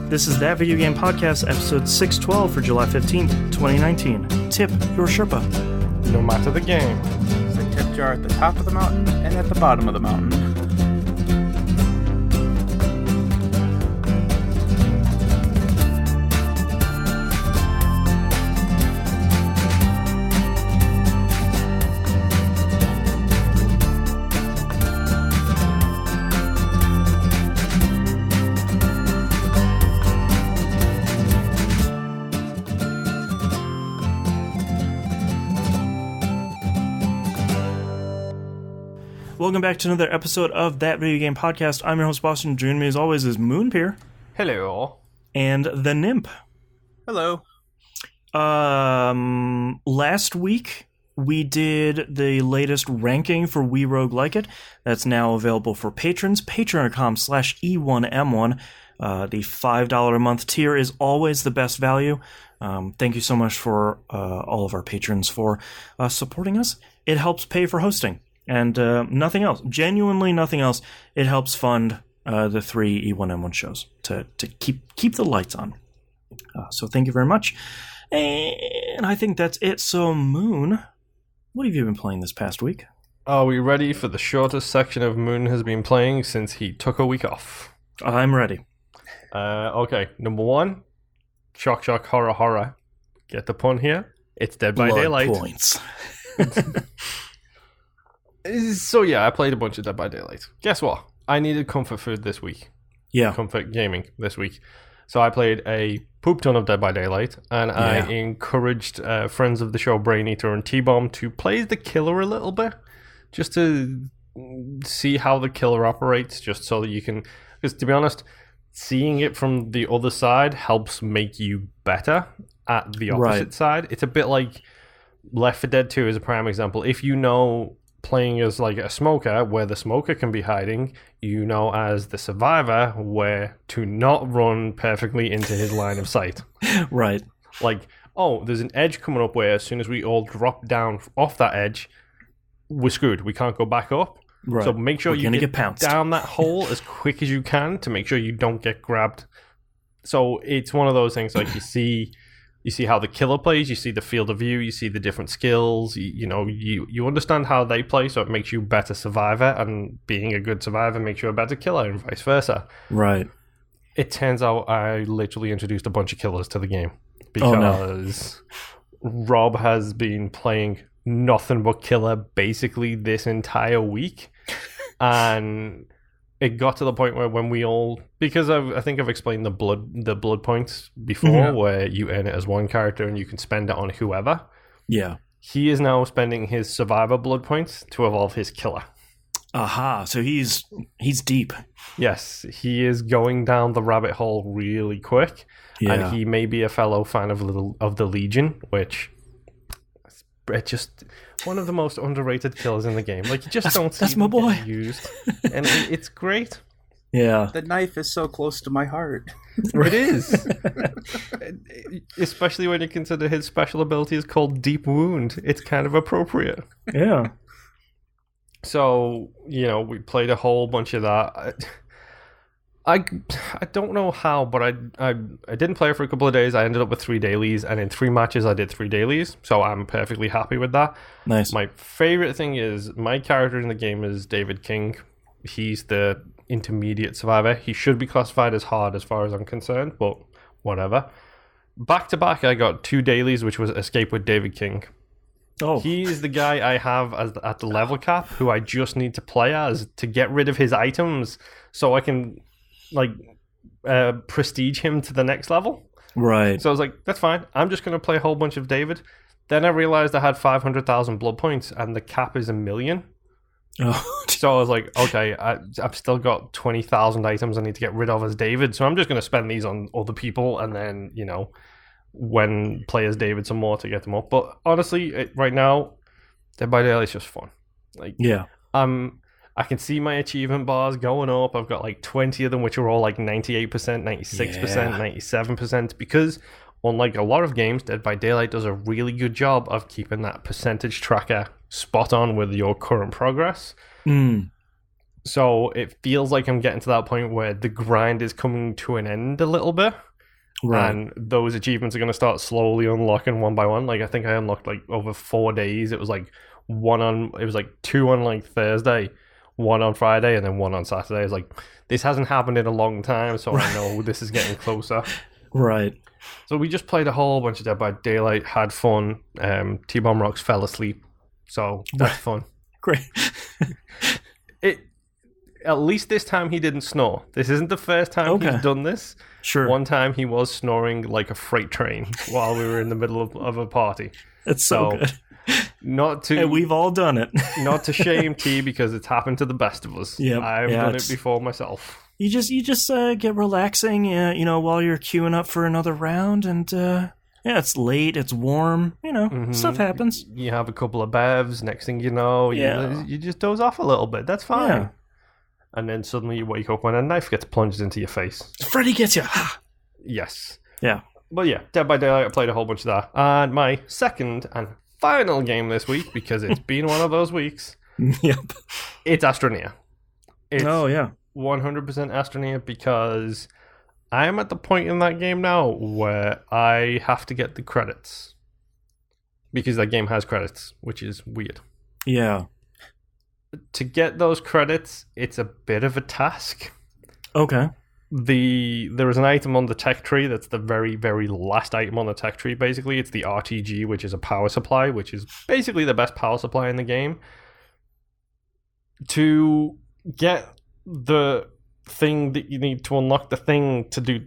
This is That Video Game Podcast, episode 612 for July 15th, 2019. Tip your Sherpa. No matter the game. There's a tip jar at the top of the mountain and at the bottom of the mountain. Welcome back to another episode of That Video Game Podcast. I'm your host, Boston. Joining me as always is Vampyr. Hello. And the Nymph. Hello. Last week, we did the latest ranking for We Rogue Like It. That's now available for patrons. Patreon.com/E1M1. The $5 a month tier is always the best value. Thank you so much for all of our patrons for supporting us. It helps pay for hosting. And nothing else. Genuinely nothing else. It helps fund the 3 E1M1 shows to keep the lights on. So thank you very much. And I think that's it. So Moon, what have you been playing this past week? Are we ready for the shortest section of Moon has been playing since he took a week off? I'm ready. Okay, number one. Shock, shock, horror, horror. Get the pun here? It's Dead by Blood Daylight. Points. So yeah, I played a bunch of Dead by Daylight. Guess what? I needed comfort food this week. Yeah. Comfort gaming this week. So I played a poop ton of Dead by Daylight, and I encouraged friends of the show, Brain Eater and T-Bomb, to play the killer a little bit, just to see how the killer operates, just so that you can... Because to be honest, seeing it from the other side helps make you better at the opposite side. It's a bit like Left 4 Dead 2 is a prime example. If you know... playing as like a smoker where the smoker can be hiding, you know, as the survivor where to not run perfectly into his line of sight. Right. Like, oh, there's an edge coming up where as soon as we all drop down off that edge, we're screwed. We can't go back up. Right. So make sure you get pounced down that hole as quick as you can to make sure you don't get grabbed. So it's one of those things like you see how the killer plays, you see the field of view, you see the different skills, you understand how they play, so it makes you a better survivor, and being a good survivor makes you a better killer, and vice versa. Right. It turns out I literally introduced a bunch of killers to the game, because Rob has been playing nothing but killer basically this entire week, and... It got to the point where when we all... Because I think I've explained the blood points before, where you earn it as one character and you can spend it on whoever. Yeah. He is now spending his survivor blood points to evolve his killer. Aha, so he's deep. Yes, he is going down the rabbit hole really quick. Yeah. And he may be a fellow fan of the Legion, which... It's just one of the most underrated killers in the game. Like, you just don't see that's my boy. Used. And it's great. Yeah. The knife is so close to my heart. It is. Especially when you consider his special ability is called Deep Wound. It's kind of appropriate. Yeah. So, we played a whole bunch of that. I don't know how, but I didn't play it for a couple of days. I ended up with 3 dailies, and in 3 matches I did 3 dailies, so I'm perfectly happy with that. Nice. My favorite thing is my character in the game is David King. He's the intermediate survivor. He should be classified as hard as far as I'm concerned, but whatever. Back to back, I got 2 dailies, which was Escape with David King. Oh. He's the guy I have at the level cap, who I just need to play as to get rid of his items so I can... prestige him to the next level. Right. So I was like, that's fine. I'm just going to play a whole bunch of David. Then I realized I had 500,000 blood points and the cap is 1 million. Oh. So I was like, okay, I've still got 20,000 items I need to get rid of as David. So I'm just going to spend these on other people and then, when play as David some more to get them up. But honestly, right now, Dead by Daylight is just fun. I can see my achievement bars going up. I've got like 20 of them, which are all like 98%, 96%, 97%. Because unlike a lot of games, Dead by Daylight does a really good job of keeping that percentage tracker spot on with your current progress. So it feels like I'm getting to that point where the grind is coming to an end a little bit. Right. And those achievements are going to start slowly unlocking one by one. Like, I think I unlocked like over 4 days. It was like two on like Thursday, one on Friday, and then one on Saturday. It's like, this hasn't happened in a long time, so I know this is getting closer. Right. So we just played a whole bunch of Dead by Daylight, had fun. T-Bomb Rocks fell asleep, so that's fun. Great. At least this time he didn't snore. This isn't the first time he's done this. Sure. One time he was snoring like a freight train while we were in the middle of a party. It's so good. Not to... Hey, we've all done it. Not to shame T, because it's happened to the best of us. Yep. I've done it before myself. You just get relaxing, while you're queuing up for another round, and it's late, it's warm, stuff happens. You have a couple of bevs, next thing you know, you just doze off a little bit. That's fine. Yeah. And then suddenly you wake up when a knife gets plunged into your face. Freddy gets you. Yes. Yeah. But yeah, Dead by Daylight, I played a whole bunch of that. And my second and final game this week, because it's been one of those weeks. Yep. It's Astroneer. It's 100% Astroneer, because I am at the point in that game now where I have to get the credits. Because that game has credits, which is weird. Yeah. To get those credits, it's a bit of a task. Okay. There is an item on the tech tree that's the very, very last item on the tech tree, basically. It's the RTG, which is a power supply, which is basically the best power supply in the game. To get the thing that you need to unlock the thing to do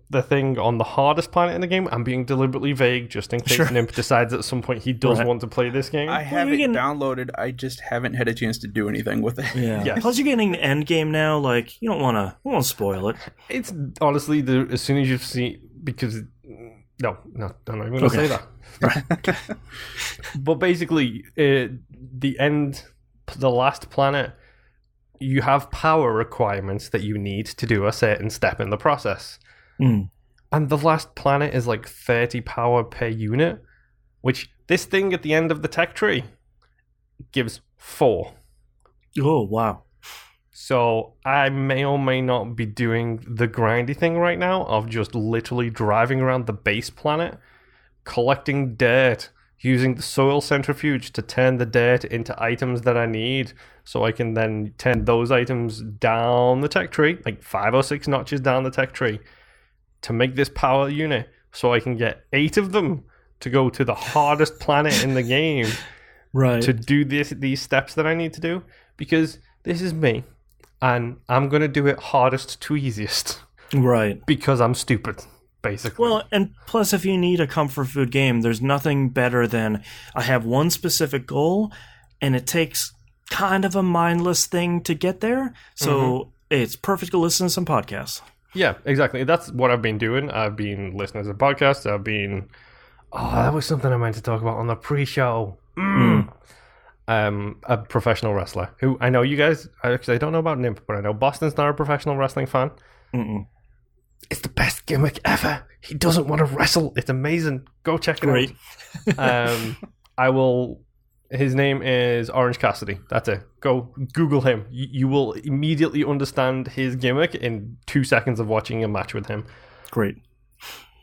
the thing on the hardest planet in the game, I'm being deliberately vague just in case Nimp decides at some point he does want to play this game. I have it downloaded, I just haven't had a chance to do anything with it. Yeah. Yes. Plus you're getting the end game now, like you don't want to spoil it. It's honestly as soon as you've seen, because no, I'm not even going to say that. Right. But basically, the last planet, you have power requirements that you need to do a certain step in the process. Mm. And the last planet is like 30 power per unit, which this thing at the end of the tech tree gives 4. Oh, wow. So I may or may not be doing the grindy thing right now of just literally driving around the base planet, collecting dirt, using the soil centrifuge to turn the dirt into items that I need, so I can then turn those items down the tech tree, like 5 or 6 notches down the tech tree, to make this power unit, so I can get 8 of them to go to the hardest planet in the game, right? To do these steps that I need to do, because this is me, and I'm going to do it hardest to easiest. Right. Because I'm stupid. Basically. Well, and plus if you need a comfort food game, there's nothing better than I have one specific goal and it takes kind of a mindless thing to get there. So it's perfect to listen to some podcasts. Yeah, exactly. That's what I've been doing. I've been listening to podcasts. That was something I meant to talk about on the pre-show. A professional wrestler who I know you guys, actually I don't know about Nimp, but I know Boston's not a professional wrestling fan. It's the best gimmick ever. He doesn't want to wrestle. It's amazing. Go check it out. His name is Orange Cassidy. That's it. Go Google him. You will immediately understand his gimmick in 2 seconds of watching a match with him. Great.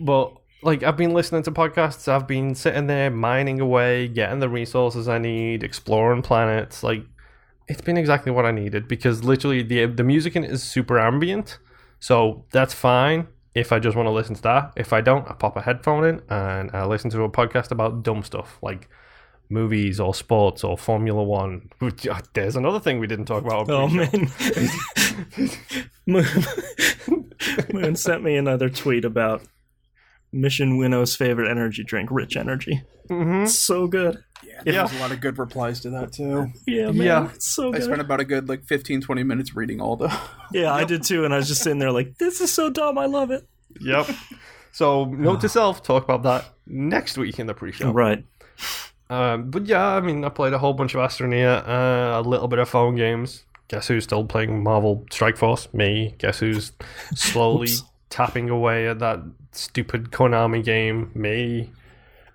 But like, I've been listening to podcasts. I've been sitting there mining away, getting the resources I need, exploring planets. Like, it's been exactly what I needed, because literally the music in it is super ambient. So that's fine if I just want to listen to that. If I don't, I pop a headphone in and I listen to a podcast about dumb stuff like movies or sports or Formula One. There's another thing we didn't talk about. Oh, man. Moon sent me another tweet about Mission Winnow's favorite energy drink, Rich Energy. It's so good. There's a lot of good replies to that too. Yeah, man. It's so good. I spent about a good 15-20 minutes reading all the... Yeah, I did too, and I was just sitting there like, this is so dumb, I love it. Yep. So, note to self, talk about that next week in the pre-show. Right. But yeah, I mean, I played a whole bunch of Astroneer, a little bit of phone games. Guess who's still playing Marvel Strike Force? Me. Guess who's slowly tapping away at that stupid Konami game? Me.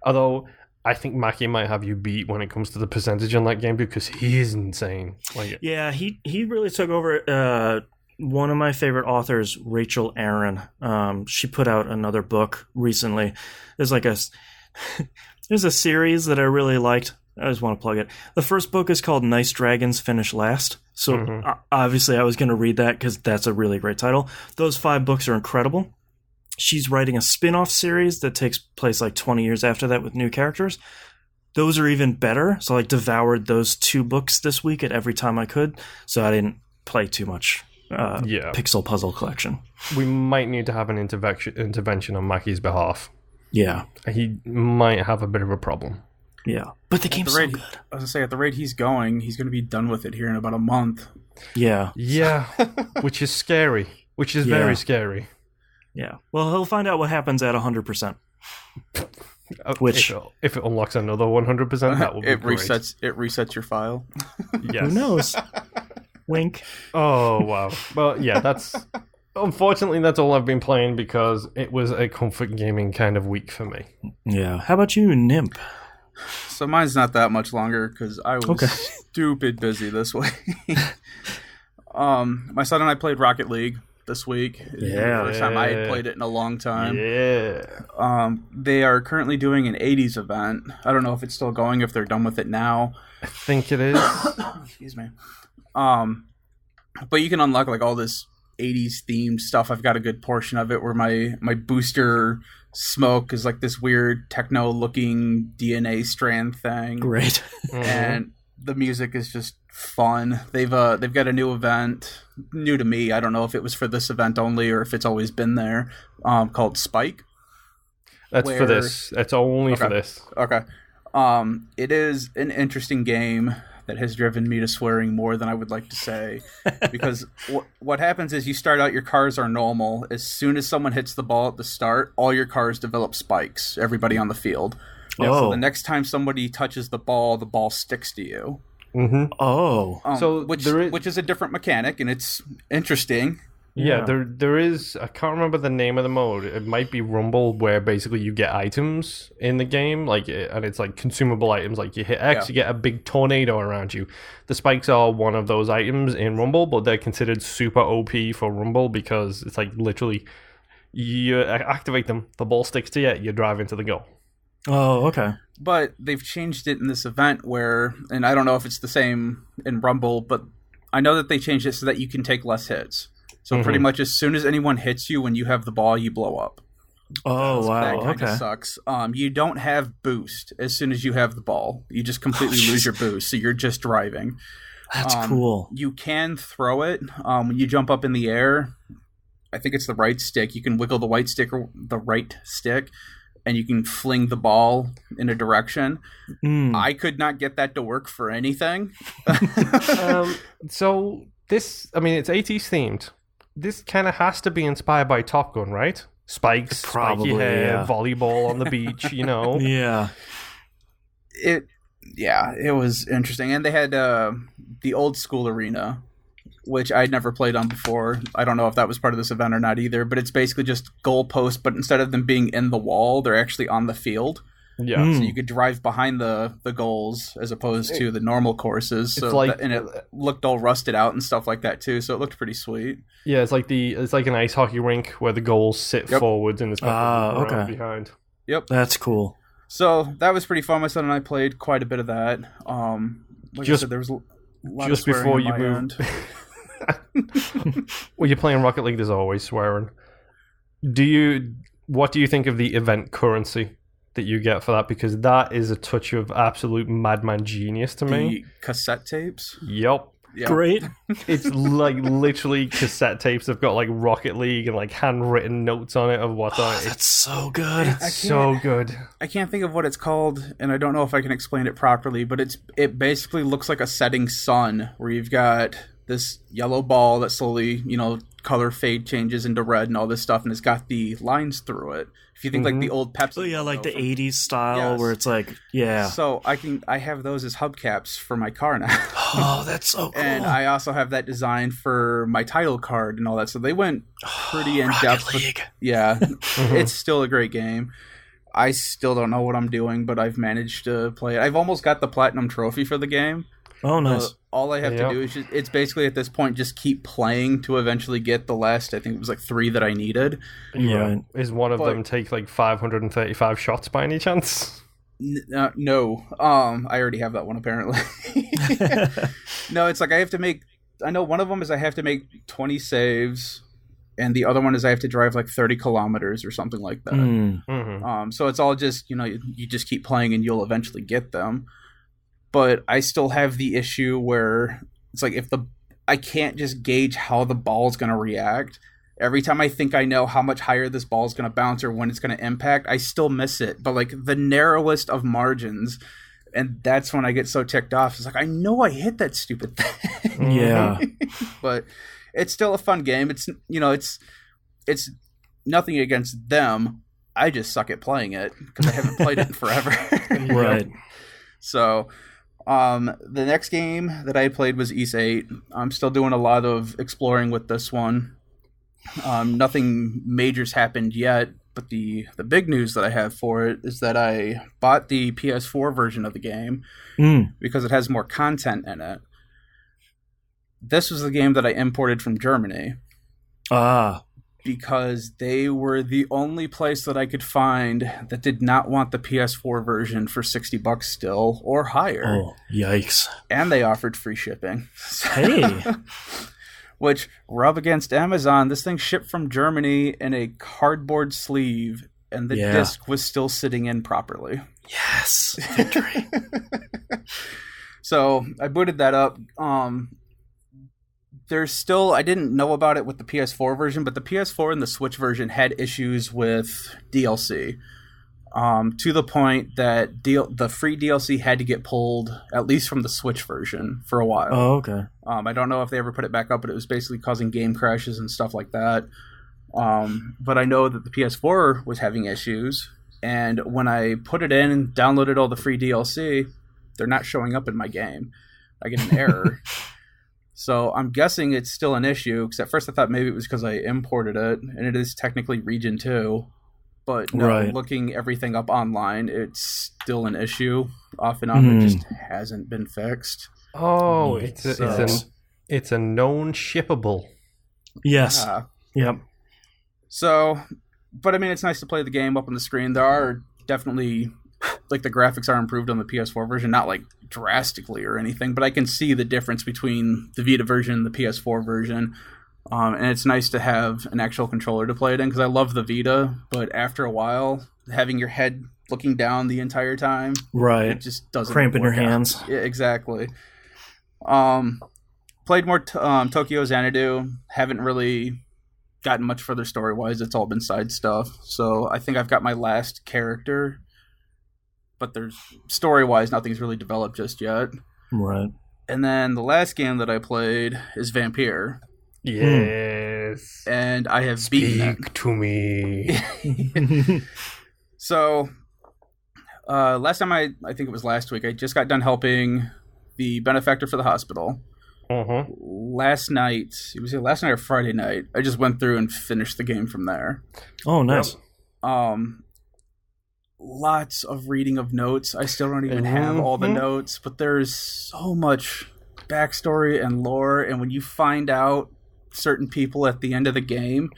Although, I think Mackie might have you beat when it comes to the percentage on that game because he is insane. Like, yeah, he really took over. One of my favorite authors, Rachel Aaron. She put out another book recently. There's like there's a series that I really liked. I just want to plug it. The first book is called Nice Dragons Finish Last. So obviously I was going to read that because that's a really great title. Those 5 books are incredible. She's writing a spin-off series that takes place like 20 years after that with new characters. Those are even better. So I devoured those 2 books this week at every time I could. So I didn't play too much Pixel Puzzle Collection. We might need to have an intervention on Mackie's behalf. Yeah. He might have a bit of a problem. Yeah. But the game's so good. I was going to say, at the rate he's going, he's going to be done with it here in about a month. Yeah. Yeah. Which is scary. Which is very scary. Yeah. Well, he'll find out what happens at 100%. Which, if it unlocks another 100%, that will be great. It resets your file. Yes. Who knows? Wink. Oh, wow. Well, yeah, unfortunately, that's all I've been playing because it was a comfort gaming kind of week for me. Yeah. How about you, Nimp? So mine's not that much longer because I was stupid busy this week. My son and I played Rocket League this week. Yeah. The first time I had played it in a long time. Yeah. They are currently doing an 80s event. I don't know if it's still going, if they're done with it now. I think it is. Excuse me. But you can unlock like all this 80s themed stuff. I've got a good portion of it where my booster smoke is like this weird techno looking DNA strand thing. Great. And the music is just fun. They've got a new event, new to me. I don't know if it was for this event only or if it's always been there, called Spike. That's for this. That's only for this. Okay. It is an interesting game that has driven me to swearing more than I would like to say. Because what happens is you start out, your cars are normal. As soon as someone hits the ball at the start, all your cars develop spikes, everybody on the field. So the next time somebody touches the ball sticks to you. Mm-hmm. Which is a different mechanic, and it's interesting. Yeah, there is. I can't remember the name of the mode. It might be Rumble, where basically you get items in the game, and it's like consumable items. Like you hit X, you get a big tornado around you. The spikes are one of those items in Rumble, but they're considered super OP for Rumble because it's like literally you activate them, the ball sticks to you, you drive into the goal. Oh, okay. But they've changed it in this event where, and I don't know if it's the same in Rumble, but I know that they changed it so that you can take less hits. So pretty much as soon as anyone hits you when you have the ball, you blow up. Oh, wow. That kind of sucks. You don't have boost as soon as you have the ball. You just completely lose your boost, so you're just driving. That's cool. You can throw it when you jump up in the air. I think it's the right stick. You can wiggle the right stick, and you can fling the ball in a direction. I could not get that to work for anything. So this, I mean, it's 80s themed. This kind of has to be inspired by Top Gun, right? Spikes, probably, spiky hair, volleyball on the beach, you know? Yeah. It was interesting. And they had the old school arena, which I'd never played on before. I don't know if that was part of this event or not either, but it's basically just goalposts, but instead of them being in the wall, they're actually on the field. Yeah. So you could drive behind the goals as opposed to the normal courses. And it looked all rusted out and stuff like that too, so it looked pretty sweet. Yeah, it's like an ice hockey rink where the goals sit forwards and it's behind. Yep. That's cool. So that was pretty fun. My son and I played quite a bit of that. Like I said, there was a lot just of before you moved. When you're playing Rocket League, there's always swearing. What do you think of the event currency that you get for that? Because that is a touch of absolute madman genius to me. The cassette tapes? Yep. Great. It's like literally cassette tapes have got like Rocket League and like handwritten notes on it of what's on it. That's so good. It's so good. I can't think of what it's called, and I don't know if I can explain it properly, but it basically looks like a setting sun where you've got this yellow ball that slowly, color fade changes into red and all this stuff, and it's got the lines through it. If you think like the old Pepsi. Oh yeah, like the 80s style where it's like, yeah. So I have those as hubcaps for my car now. Oh, that's so cool. And I also have that designed for my title card and all that. So they went pretty in depth. League. Yeah, it's still a great game. I still don't know what I'm doing, but I've managed to play it. I've almost got the platinum trophy for the game. Oh, nice. All I have to do is it's basically at this point just keep playing to eventually get the last, I think it was like 3 that I needed. Yeah. Right. Is one of them take like 535 shots by any chance? No. I already have that one apparently. No, it's like I know one of them is I have to make 20 saves, and the other one is I have to drive like 30 kilometers or something like that. Mm-hmm. So it's all just, you just keep playing and you'll eventually get them. But I still have the issue where it's like I can't just gauge how the ball's going to react. Every time I think I know how much higher this ball's going to bounce or when it's going to impact, I still miss it. But like the narrowest of margins, and that's when I get so ticked off. It's like, I know I hit that stupid thing. Yeah. But it's still a fun game. It's it's nothing against them. I just suck at playing it because I haven't played it in forever. Right. So the next game that I played was VIII. I'm still doing a lot of exploring with this one. Nothing major's happened yet, but the big news that I have for it is that I bought the PS4 version of the game because it has more content in it. This was the game that I imported from Germany. Because they were the only place that I could find that did not want the PS4 version for $60 still or higher. Oh, yikes. And they offered free shipping. Hey. Which, rub against Amazon, this thing shipped from Germany in a cardboard sleeve, and the disc was still sitting in properly. Yes. Victory. So, I booted that up. There's still, I didn't know about it with the PS4 version, but the PS4 and the Switch version had issues with DLC. To the point that the free DLC had to get pulled, at least from the Switch version, for a while. Oh, okay. I don't know if they ever put it back up, but it was basically causing game crashes and stuff like that. But I know that the PS4 was having issues, and when I put it in and downloaded all the free DLC, they're not showing up in my game. I get an error. So I'm guessing it's still an issue, because at first I thought maybe it was because I imported it, and it is technically Region 2. But no, looking everything up online, it's still an issue. Off and on, it just hasn't been fixed. Oh, it's a known shippable. Yes. Yep. So, but I mean, it's nice to play the game up on the screen. There are definitely, like, the graphics are improved on the PS4 version, not like drastically or anything, but I can see the difference between the Vita version and the PS4 version. And it's nice to have an actual controller to play it in, because I love the Vita, but after a while, having your head looking down the entire time, it just doesn't cramping your out. hands. Yeah, exactly. Played more Tokyo Xanadu. Haven't really gotten much further story-wise. It's all been side stuff. So I think I've got my last character, but there's story-wise, nothing's really developed just yet. Right. And then the last game that I played is Vampyr. Yes. And I have beaten it. Speak to me. So, last time I think it was last week, I just got done helping the benefactor for the hospital. Last night or Friday night, I just went through and finished the game from there. Oh, nice. Lots of reading of notes. I still don't even have all the notes, but there's so much backstory and lore, and when you find out certain people at the end of the game,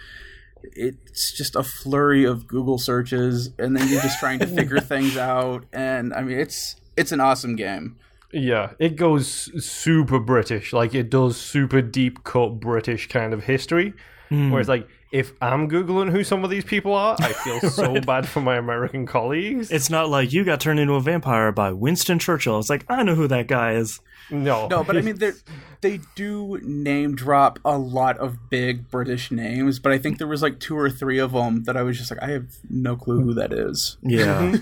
it's just a flurry of Google searches, and then you're just trying to figure things out. And I mean, it's an awesome game. Yeah, it goes super British. Like, it does super deep cut British kind of history. Whereas, like, if I'm Googling who some of these people are, I feel so bad for my American colleagues. It's not like you got turned into a vampire by Winston Churchill. It's like, I know who that guy is. No, but I mean, they do name drop a lot of big British names, but I think there was like 2 or 3 of them that I was just like, I have no clue who that is. Yeah.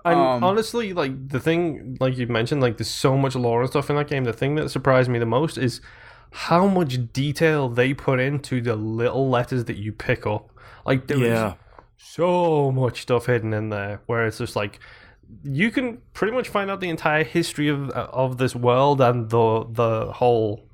And honestly, like, the thing, like you mentioned, like, there's so much lore and stuff in that game. The thing that surprised me the most is how much detail they put into the little letters that you pick up. Like, there is so much stuff hidden in there, where it's just like, you can pretty much find out the entire history of this world and the whole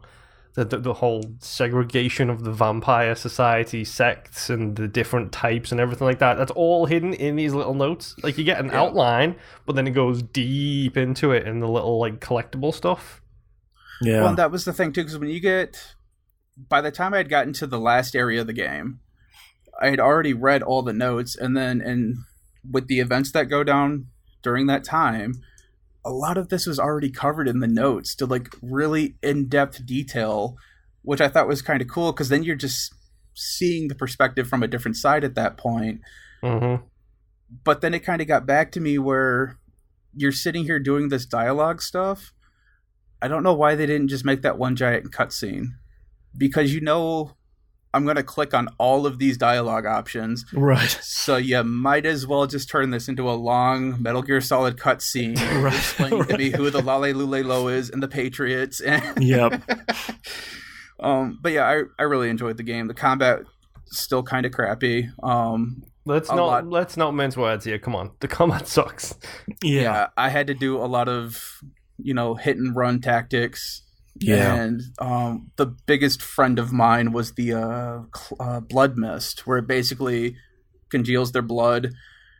the whole segregation of the vampire society sects and the different types and everything like that. That's all hidden in these little notes. Like you get an outline, but then it goes deep into it in the little like collectible stuff. Yeah. Well, and that was the thing too, because by the time I had gotten to the last area of the game, I had already read all the notes, and then with the events that go down during that time, a lot of this was already covered in the notes to like really in-depth detail, which I thought was kind of cool, because then you're just seeing the perspective from a different side at that point. Mm-hmm. But then it kind of got back to me where you're sitting here doing this dialogue stuff. I don't know why they didn't just make that one giant cutscene, because I'm going to click on all of these dialogue options. Right. So you might as well just turn this into a long Metal Gear Solid cutscene explaining to me who the Lale Lule Lo is and the Patriots. Yep. But yeah, I really enjoyed the game. The combat still kind of crappy. Let's not mince words here. Come on. The combat sucks. Yeah. I had to do a lot of, hit and run tactics. Yeah. And the biggest friend of mine was the blood mist, where it basically congeals their blood,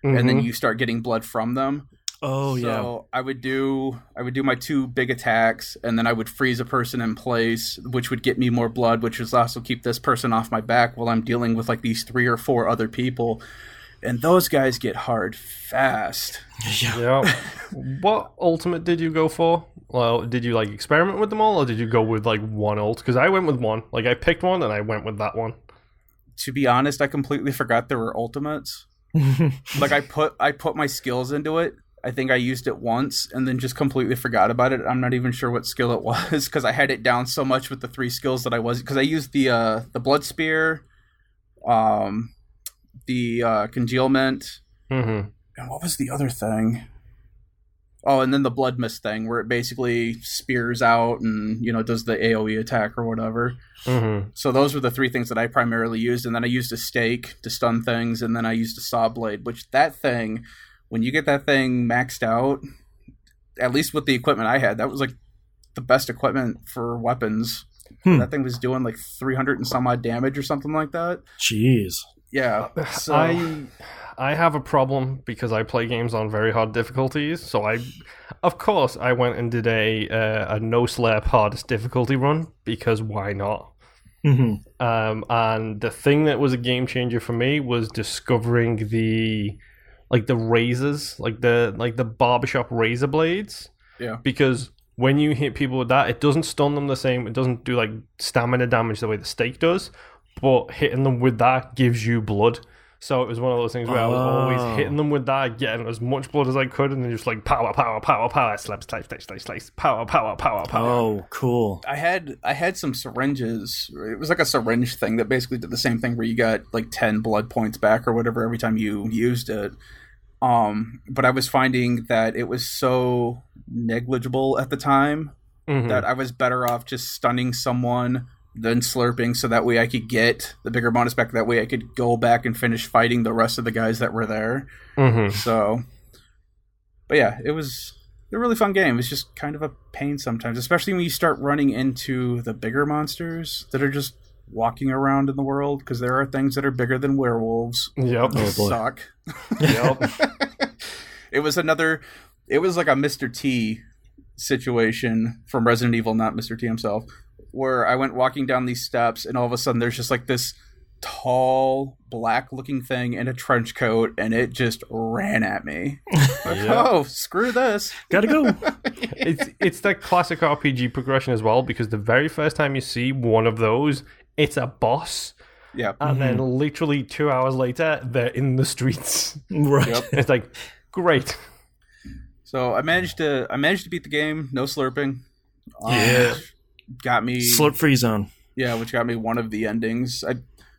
and then you start getting blood from them. Oh, yeah. So I would do my 2 big attacks, and then I would freeze a person in place, which would get me more blood, which would also keep this person off my back while I'm dealing with like these 3 or 4 other people. And those guys get hard fast. Yeah. What ultimate did you go for? Well, did you like experiment with them all, or did you go with like one ult? Because I went with one. Like I picked one and I went with that one. To be honest, I completely forgot there were ultimates. Like I put my skills into it. I think I used it once and then just completely forgot about it. I'm not even sure what skill it was, because I had it down so much with the 3 skills that I was, because I used the blood spear, the congealment, and what was the other thing? Oh, and then the blood mist thing, where it basically spears out and does the AoE attack or whatever. So those were the 3 things that I primarily used, and then I used a stake to stun things, and then I used a saw blade. Which that thing, when you get that thing maxed out, at least with the equipment I had, that was like the best equipment for weapons. That thing was doing like 300 and some odd damage or something like that. Jeez. Yeah. So I have a problem because I play games on very hard difficulties. So of course, I went and did a no slurp hardest difficulty run, because why not? And the thing that was a game changer for me was discovering the razors, like the barbershop razor blades. Yeah. Because when you hit people with that, it doesn't stun them the same. It doesn't do like stamina damage the way the stake does. But hitting them with that gives you blood. So it was one of those things where I was always hitting them with that, getting as much blood as I could, and then just like power, slap, slice, power. Oh, cool. I had some syringes. It was like a syringe thing that basically did the same thing, where you got like 10 blood points back or whatever every time you used it. But I was finding that it was so negligible at the time that I was better off just stunning someone than slurping, so that way I could get the bigger bonus back. That way I could go back and finish fighting the rest of the guys that were there. So, but yeah, it was a really fun game. It's just kind of a pain sometimes, especially when you start running into the bigger monsters that are just walking around in the world, because there are things that are bigger than werewolves. Yep. They suck. Yep. It was like a Mr. T situation from Resident Evil, not Mr. T himself, where I went walking down these steps, and all of a sudden there's just like this tall, black-looking thing in a trench coat, and it just ran at me. Oh, screw this. Gotta go. It's that classic RPG progression as well, because the very first time you see one of those, it's a boss. Yeah. And then literally 2 hours later, they're in the streets. Right. Yep. It's like, great. So I managed to beat the game, no slurping. Got me Slurp free zone. Yeah, which got me one of the endings.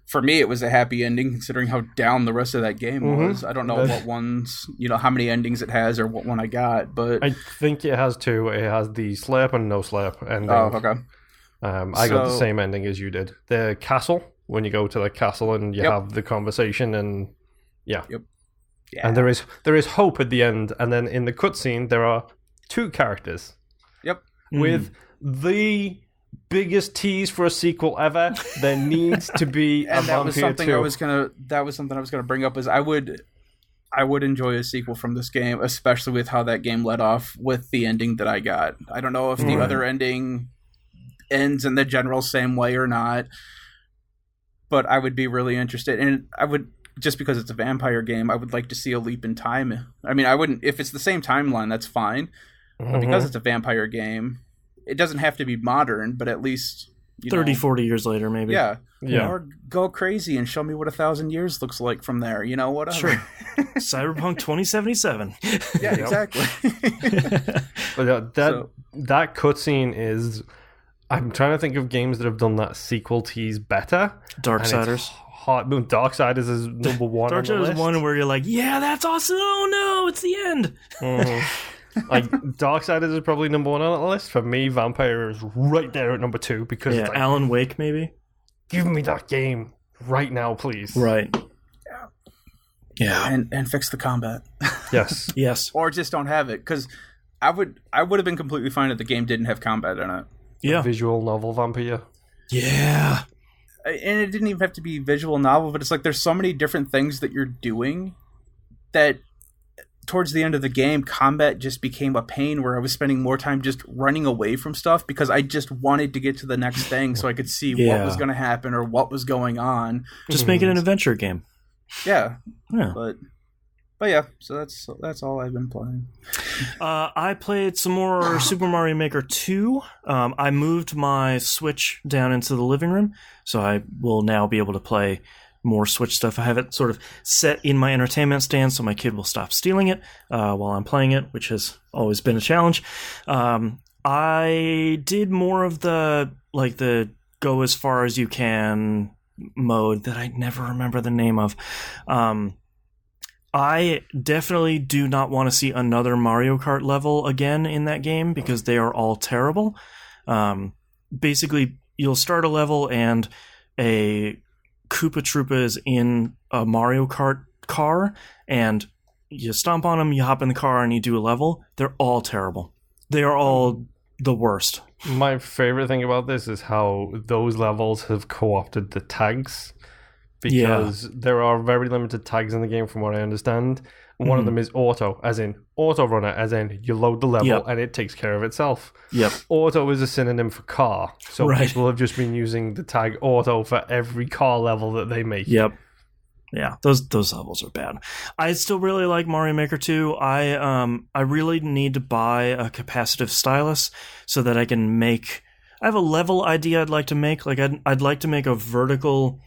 For me, it was a happy ending, considering how down the rest of that game was. I don't know what ones, how many endings it has or what one I got, but I think it has 2. It has the slurp and no slurp ending. Oh, okay. I got the same ending as you did. The castle, when you go to the castle and you have the conversation, and yeah. And there is hope at the end, and then in the cutscene there are 2 characters. Yep. With the biggest tease for a sequel ever. There needs to be a and that was Vampyr something 2. That was something I was gonna bring up. Is I would enjoy a sequel from this game, especially with how that game led off with the ending that I got. I don't know if the other ending ends in the general same way or not, but I would be really interested. And I would, just because it's a vampire game, I would like to see a leap in time. I mean, I wouldn't, if it's the same timeline, that's fine. But because it's a vampire game, it doesn't have to be modern, but at least 30, 40 years later, maybe. Yeah. Or go crazy and show me what 1,000 years looks like from there. Whatever. Sure. Cyberpunk 2077. Yeah, exactly. But that cutscene is... I'm trying to think of games that have done that sequel tease better. Darksiders. Darksiders is number one on the list. Darksiders is one where you're like, yeah, that's awesome. Oh, no, it's the end. Like, Darksiders is probably number one on the list. For me, Vampyr is right there at number 2 because it's like, Alan Wake, maybe? give me that game right now, please. Right. Yeah. And fix the combat. Yes. Yes. Or just don't have it, because I would have been completely fine if the game didn't have combat in it. Yeah. A visual novel Vampyr. Yeah. And it didn't even have to be visual novel, but it's like there's so many different things that you're doing that towards the end of the game, combat just became a pain where I was spending more time just running away from stuff because I just wanted to get to the next thing so I could see what was going to happen or what was going on. Just make it an adventure game. Yeah. Yeah. But yeah, so that's all I've been playing. I played some more Super Mario Maker 2. I moved my Switch down into the living room, so I will now be able to play more Switch stuff. I have it sort of set in my entertainment stand so my kid will stop stealing it while I'm playing it, which has always been a challenge. I did more of the go as far as you can mode that I never remember the name of. I definitely do not want to see another Mario Kart level again in that game because they are all terrible. Basically, you'll start a level and a Koopa Troopa is in a Mario Kart car, and you stomp on them, you hop in the car, and you do a level. They're all terrible. They are all the worst. My favorite thing about this is how those levels have co-opted the tags. Because there are very limited tags in the game from what I understand. One of them is auto, as in auto runner, as in you load the level and it takes care of itself. Yep. Auto is a synonym for car. So people have just been using the tag auto for every car level that they make. Yep. Yeah, those levels are bad. I still really like Mario Maker 2. I really need to buy a capacitive stylus so that I can make... I have a level idea I'd like to make. Like I'd like to make a vertical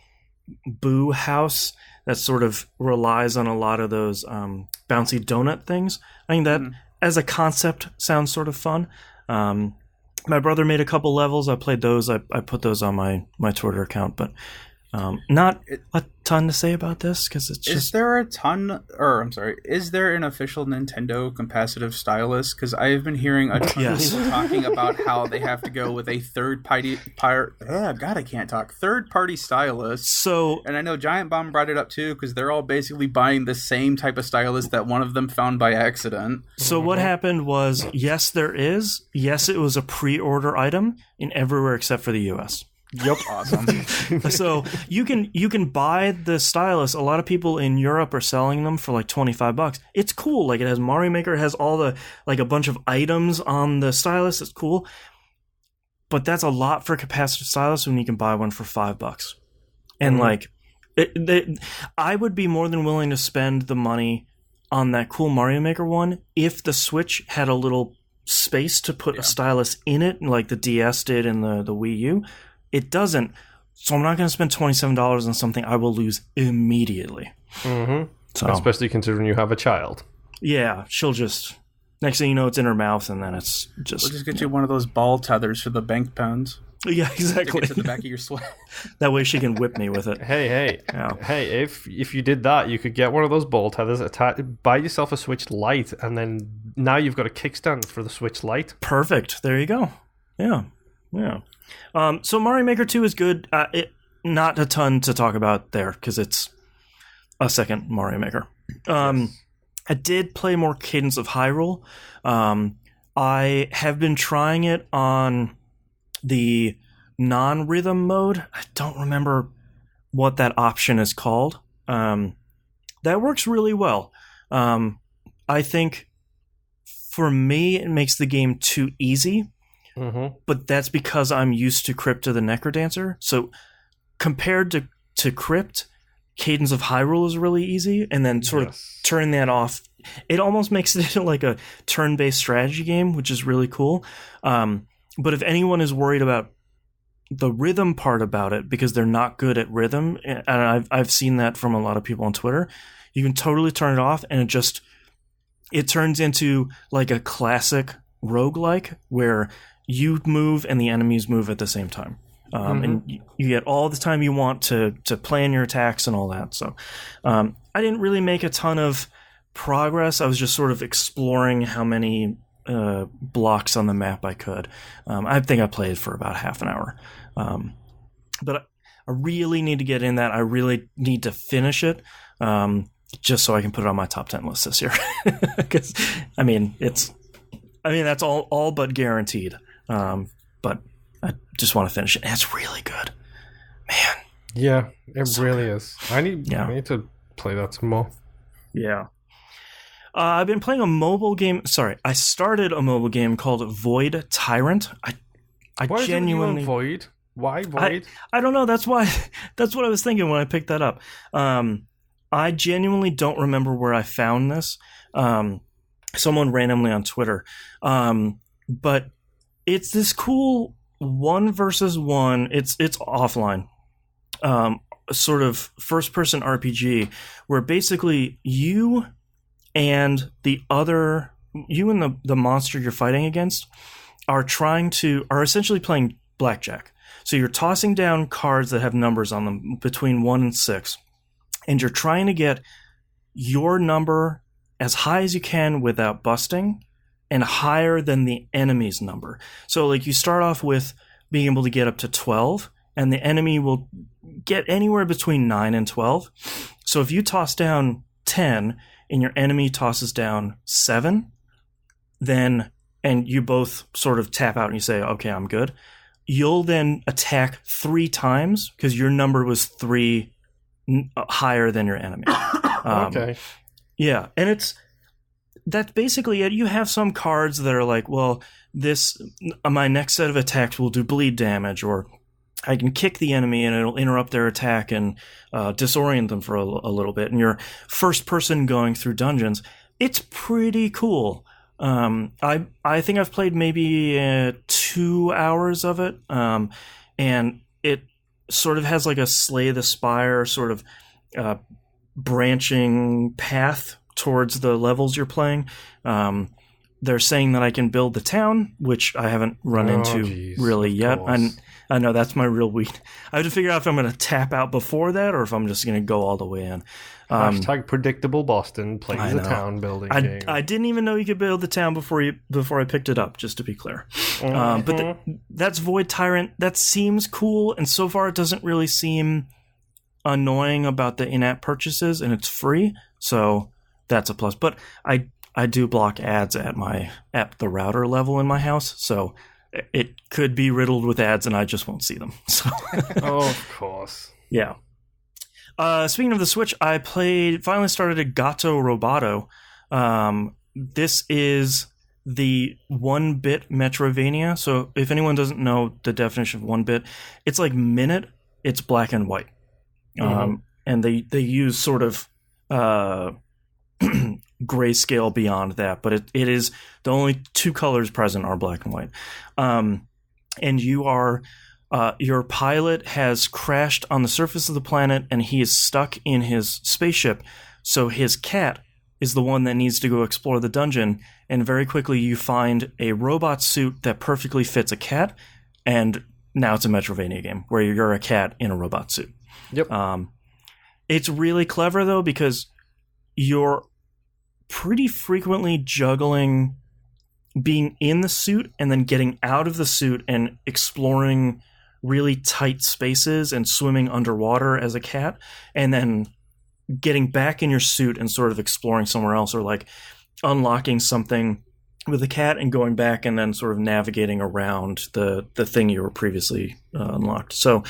Boo house that sort of relies on a lot of those bouncy donut things. I think that as a concept sounds sort of fun. My brother made a couple levels. I played those. I put those on my Twitter account, but not a ton to say about this because it's just... Is there an official Nintendo capacitive stylus? Because I have been hearing a ton of people talking about how they have to go with a third-party stylus. So, and I know Giant Bomb brought it up too because they're all basically buying the same type of stylus that one of them found by accident. So what happened was, yes, there is. Yes, it was a pre-order item in everywhere except for the U.S. Yep. Awesome. So you can buy the stylus. A lot of people in Europe are selling them for like $25. It's cool. Like it has Mario Maker, it has all the a bunch of items on the stylus. It's cool. But that's a lot for a capacitive stylus when you can buy one for $5. And I would be more than willing to spend the money on that cool Mario Maker one if the Switch had a little space to put a stylus in it, like the DS did in the Wii U. It doesn't, so I'm not going to spend $27 on something I will lose immediately. Mm-hmm. So, especially considering you have a child. Yeah, she'll just... Next thing you know, it's in her mouth, and then it's just... We'll just get you one of those ball tethers for the bank pens. Yeah, exactly. Stick it to the back of your sweat. That way she can whip me with it. Hey, if you did that, you could get one of those ball tethers, buy yourself a Switch Lite, and then now you've got a kickstand for the Switch Lite. Perfect. There you go. Yeah. So Mario Maker 2 is good. Not a ton to talk about there because it's a second Mario Maker. I did play more Cadence of Hyrule. I have been trying it on the non-rhythm mode, I don't remember what that option is called. That works really well. I think for me, it makes the game too easy, but that's because I'm used to Crypta the Necrodancer. So compared to Crypt, Cadence of Hyrule is really easy, and then sort of turn that off. It almost makes it into like a turn-based strategy game, which is really cool. But if anyone is worried about the rhythm part about it, because they're not good at rhythm, and I've seen that from a lot of people on Twitter, you can totally turn it off, and it turns into like a classic roguelike where you move and the enemies move at the same time. And you get all the time you want to plan your attacks and all that. So I didn't really make a ton of progress. I was just sort of exploring how many blocks on the map I could. I think I played for about half an hour. But I really need to get in that. I really need to finish it just so I can put it on my top 10 list this year. Because, that's all but guaranteed. But I just want to finish it. And it's really good. Man. Yeah, it really is. I need to play that some more. Yeah. I've been playing a mobile game. Sorry, I started a mobile game called VIII Tyrant. Why genuinely Void? Why Void? I don't know. That's why. That's what I was thinking when I picked that up. I genuinely don't remember where I found this. Someone randomly on Twitter. But it's this cool 1 versus 1. It's offline. Sort of first-person RPG where basically you and the monster you're fighting against are essentially playing blackjack. So you're tossing down cards that have numbers on them between 1 and 6, and you're trying to get your number as high as you can without busting and higher than the enemy's number. So like you start off with being able to get up to 12, and the enemy will get anywhere between 9 and 12. So if you toss down 10 and your enemy tosses down 7, and you both sort of tap out and you say, okay, I'm good, you'll then attack 3 times because your number was 3 higher than your enemy. Okay. Yeah, and that's basically it. You have some cards that are like, well, my next set of attacks will do bleed damage, or I can kick the enemy and it'll interrupt their attack and disorient them for a little bit. And you're first person going through dungeons. It's pretty cool. I think I've played maybe 2 hours of it, and it sort of has like a Slay the Spire sort of branching path towards the levels you're playing. They're saying that I can build the town, which I haven't run into really yet. I know that's my real weak. I have to figure out if I'm going to tap out before that or if I'm just going to go all the way in. Hashtag predictable Boston plays a town building game. I didn't even know you could build the town before I picked it up, just to be clear. But that's VIII Tyrant. That seems cool, and so far it doesn't really seem annoying about the in-app purchases, and it's free, so that's a plus. But I do block ads at the router level in my house, so it could be riddled with ads and I just won't see them. So of course. Yeah. Speaking of the Switch, I finally started a Gato Roboto. This is the 1-bit Metrovania. So if anyone doesn't know the definition of 1-bit, it's like minute, it's black and white. And they use sort of grayscale beyond that, but it is the only 2 colors present are black and white. And you are your pilot has crashed on the surface of the planet and he is stuck in his spaceship, so his cat is the one that needs to go explore the dungeon, and very quickly you find a robot suit that perfectly fits a cat, and now it's a Metrovania game where you're a cat in a robot suit. Yep. It's really clever though, because you're pretty frequently juggling being in the suit and then getting out of the suit and exploring really tight spaces and swimming underwater as a cat, and then getting back in your suit and sort of exploring somewhere else, or like unlocking something with the cat and going back and then sort of navigating around the thing you were previously unlocked. So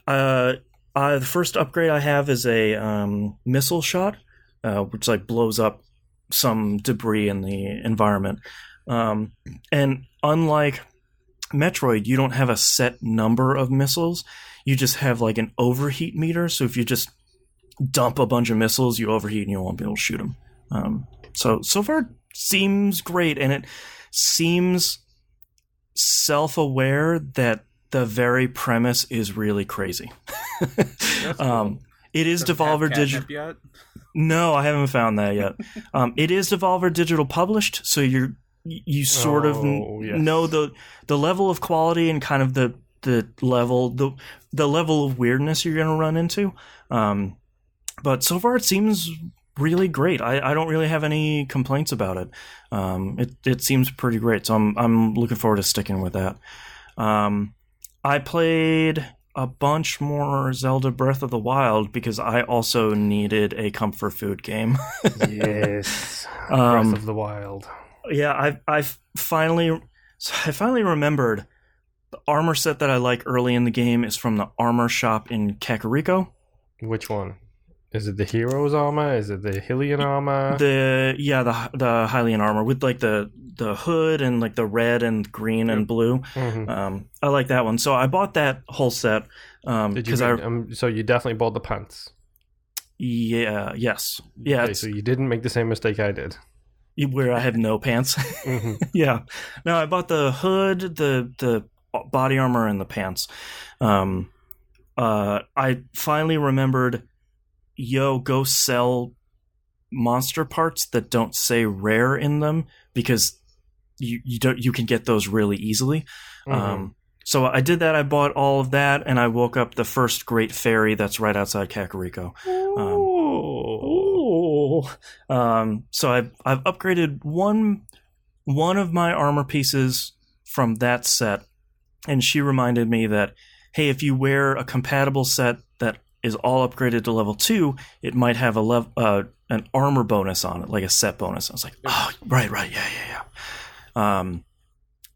the first upgrade I have is a missile shot, which like blows up some debris in the environment. And unlike Metroid, you don't have a set number of missiles. You just have like an overheat meter. So if you just dump a bunch of missiles, you overheat and you won't be able to shoot them. So far it seems great, and it seems self-aware that the very premise is really crazy. Cool. It is Devolver Digital. No, I haven't found that yet. It is Devolver Digital published, so you sort of know the level of quality and kind of the level of weirdness you're going to run into. But so far it seems really great. I don't really have any complaints about it. It seems pretty great, so I'm looking forward to sticking with that. I played a bunch more Zelda Breath of the Wild because I also needed a comfort food game. Yes, Breath of the Wild. Yeah, I finally remembered the armor set that I like early in the game is from the armor shop in Kakariko. Which one? Is it the hero's armor? Is it the Hylian armor? The Hylian armor with like the hood and like the red and green and blue. Mm-hmm. I like that one, so I bought that whole set. Did you? So you definitely bought the pants. Yeah. Yes. Yeah. Okay, so you didn't make the same mistake I did, where I had no pants. Mm-hmm. Yeah. No, I bought the hood, the body armor, and the pants. I finally remembered. Go sell monster parts that don't say rare in them because you can get those really easily. Mm-hmm. So I did that. I bought all of that, and I woke up the first great fairy that's right outside Kakariko. So I've upgraded one of my armor pieces from that set, and she reminded me that, hey, if you wear a compatible set that is all upgraded to level 2, it might have an armor bonus on it, like a set bonus. I was like, oh, right, yeah.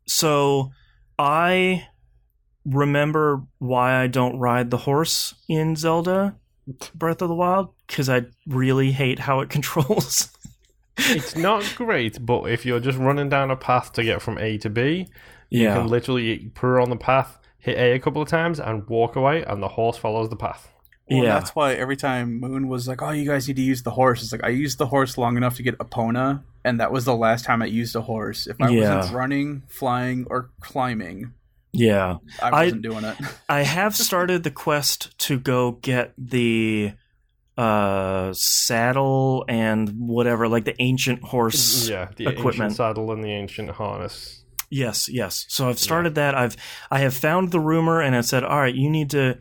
So I remember why I don't ride the horse in Zelda Breath of the Wild, because I really hate how it controls. It's not great, but if you're just running down a path to get from A to B, you can literally put her on the path, hit A couple of times, and walk away, and the horse follows the path. Well, that's why every time Moon was like, oh, you guys need to use the horse. It's like, I used the horse long enough to get Epona, and that was the last time I used a horse. If I wasn't running, flying, or climbing, I wasn't doing it. I have started the quest to go get the saddle and whatever, like the ancient horse equipment. Ancient saddle and the ancient harness. Yes. So I've started that. I have found the rumor, and it said, all right, you need to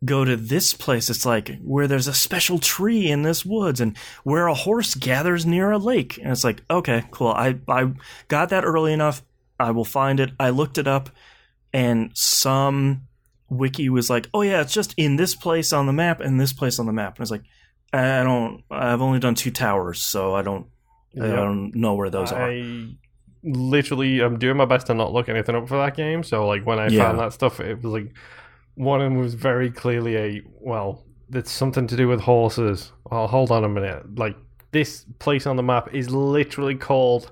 go to this place. It's like where there's a special tree in this woods and where a horse gathers near a lake. And it's like, okay, cool. I got that early enough. I will find it. I looked it up, and some wiki was like, oh yeah, it's just in this place on the map and this place on the map. And it's like, I've only done 2 towers, so I don't know where those are. I'm doing my best to not look anything up for that game. So like when I found that stuff, it was like, one of them was very clearly it's something to do with horses. Oh, hold on a minute. Like, this place on the map is literally called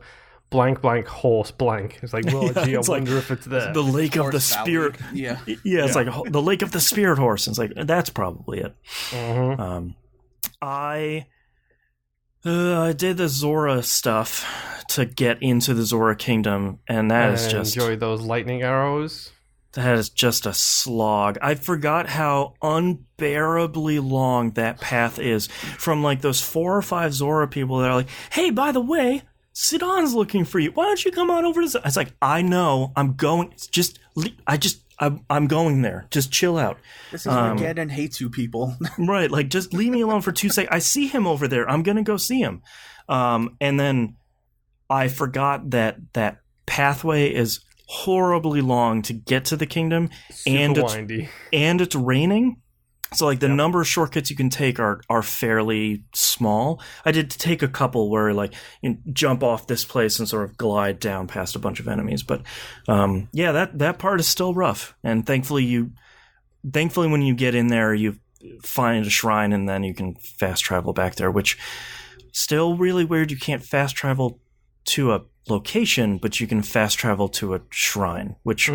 blank blank horse blank. It's like, well, gee, I wonder if it's there. The Lake of the Spirit. Yeah, it's like the Lake of the Spirit Horse. It's like, that's probably it. Mm-hmm. I did the Zora stuff to get into the Zora Kingdom, and that is just... Enjoy those lightning arrows. That is just a slog. I forgot how unbearably long that path is. From like those 4 or 5 Zora people that are like, hey, by the way, Sidon's looking for you. Why don't you come on over to Zora? It's like, I know, I'm going. I'm going there. Just chill out. This is where Gaden hates you people. Right, like just leave me alone for 2 seconds. I see him over there. I'm gonna go see him. And then I forgot that pathway is horribly long to get to the kingdom, Super windy. And it's raining. So like the number of shortcuts you can take are fairly small. I did take a couple where like you jump off this place and sort of glide down past a bunch of enemies, but that part is still rough. And thankfully when you get in there, you find a shrine and then you can fast travel back there, which still really weird. You can't fast travel to a location, but you can fast travel to a shrine, which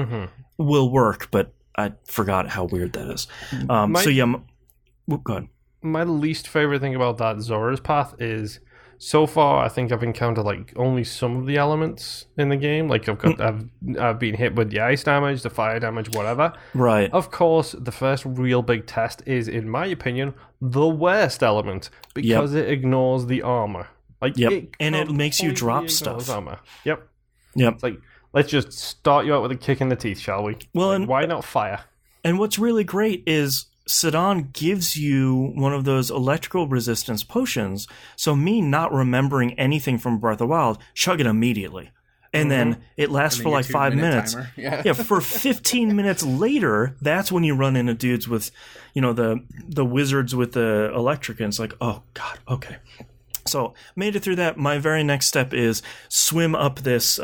will work, but I forgot how weird that is. Go ahead. My least favorite thing about that Zora's Path is, so far I think I've encountered like only some of the elements in the game. Like I've been hit with the ice damage, the fire damage, whatever. Right. Of course, the first real big test is, in my opinion, the worst element because it ignores the armor. Like, and it makes you drop stuff. Armor. Yep. Yep. Like, let's just start you out with a kick in the teeth, shall we? Well, like, why not fire? And what's really great is Sidon gives you one of those electrical resistance potions, so me not remembering anything from Breath of the Wild, chug it immediately. And then it lasts for like 5 minutes. Yeah, for 15 minutes later, that's when you run into dudes with, the wizards with the electric, and it's like, oh, God, okay. So, made it through that. My very next step is swim up this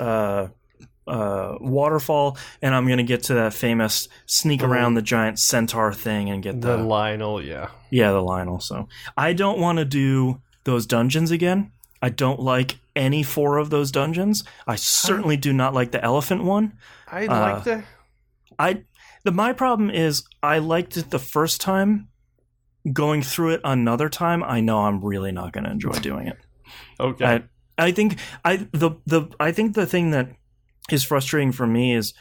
waterfall, and I'm going to get to that famous sneak around the giant centaur thing and get the Lionel, Yeah, the Lionel. So, I don't want to do those dungeons again. I don't like any 4 of those dungeons. I certainly do not like the elephant one. I liked it. My problem is I liked it the first time. Going through it another time, I know I'm really not going to enjoy doing it. Okay. I think the thing that is frustrating for me is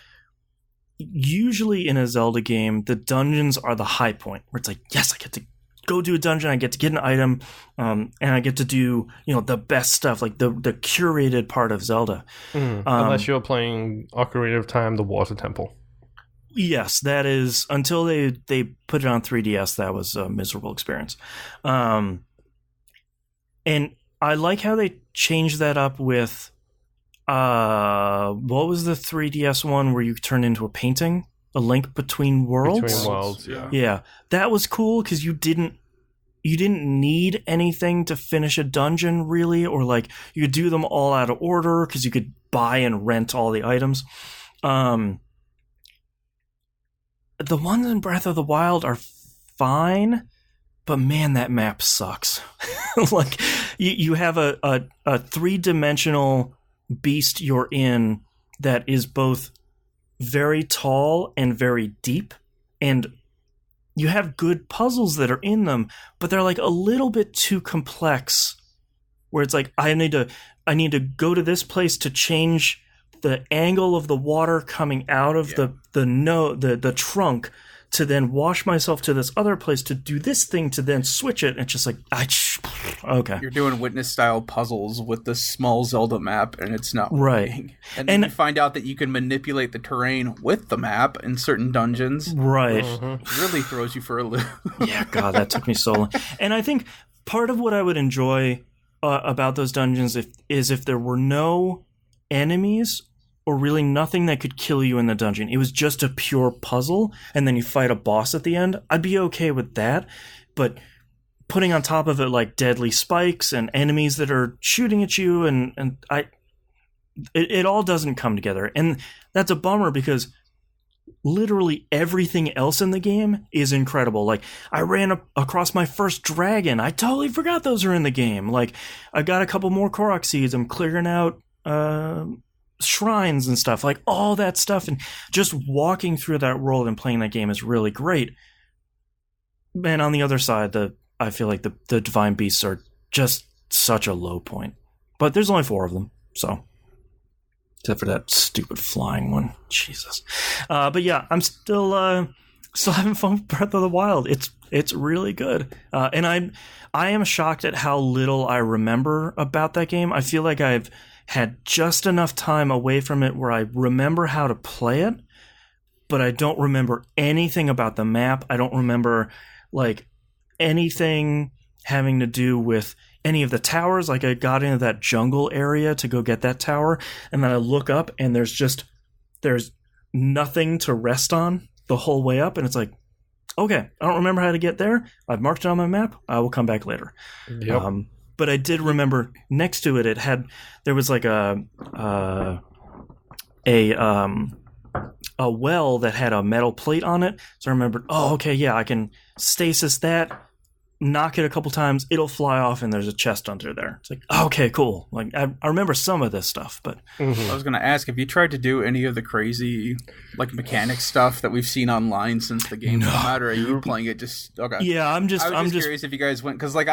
usually in a Zelda game, the dungeons are the high point where it's like, yes, I get to go do a dungeon, I get to get an item, and I get to do the best stuff, like the curated part of Zelda. Unless you're playing Ocarina of Time, the Water Temple. Yes, that is, until they put it on 3DS, that was a miserable experience. And I like how they changed that up with, what was the 3DS one where you turn into a painting? A Link Between Worlds? Between Worlds, yeah. Yeah, that was cool because you didn't need anything to finish a dungeon, really, or like you could do them all out of order because you could buy and rent all the items. The ones in Breath of the Wild are fine, but man, that map sucks. Like, you have a 3-dimensional beast you're in that is both very tall and very deep, and you have good puzzles that are in them, but they're like a little bit too complex, where it's like, I need to go to this place to change the angle of the water coming out of the trunk to then wash myself to this other place to do this thing to then switch it. And it's just like, okay. You're doing Witness-style puzzles with this small Zelda map, and it's not right. working. And then you find out that you can manipulate the terrain with the map in certain dungeons. Right. It really throws you for a loop. Yeah, God, that took me so long. And I think part of what I would enjoy about those dungeons is if there were no enemies or really nothing that could kill you in the dungeon. It was just a pure puzzle, and then you fight a boss at the end. I'd be okay with that, but putting on top of it like deadly spikes and enemies that are shooting at you, it all doesn't come together. And that's a bummer because literally everything else in the game is incredible. Like, I ran across my first dragon. I totally forgot those are in the game. Like, I got a couple more Korok seeds. I'm clearing out shrines and stuff, like all that stuff, and just walking through that world and playing that game is really great. And on the other side, I feel like the divine beasts are just such a low point, but there's only 4 of them, so except for that stupid flying one, Jesus. But yeah, I'm still having fun with Breath of the Wild. It's really good, and I am shocked at how little I remember about that game. I feel like I've had just enough time away from it where I remember how to play it, but I don't remember anything about the map. I don't remember like anything having to do with any of the towers. Like, I got into that jungle area to go get that tower, and then I look up and there's nothing to rest on the whole way up, and it's like, okay, I don't remember how to get there. I've marked it on my map. I will come back later. Yep. But I did remember next to it, there was like a well that had a metal plate on it. So I remembered, I can stasis that, knock it a couple times, it'll fly off, and there's a chest under there. It's like, okay, cool. Like I remember some of this stuff, but I was going to ask, have you tried to do any of the crazy like mechanic stuff that we've seen online since the game came out, or are you playing it just okay? Yeah, I'm just curious if you guys went, because like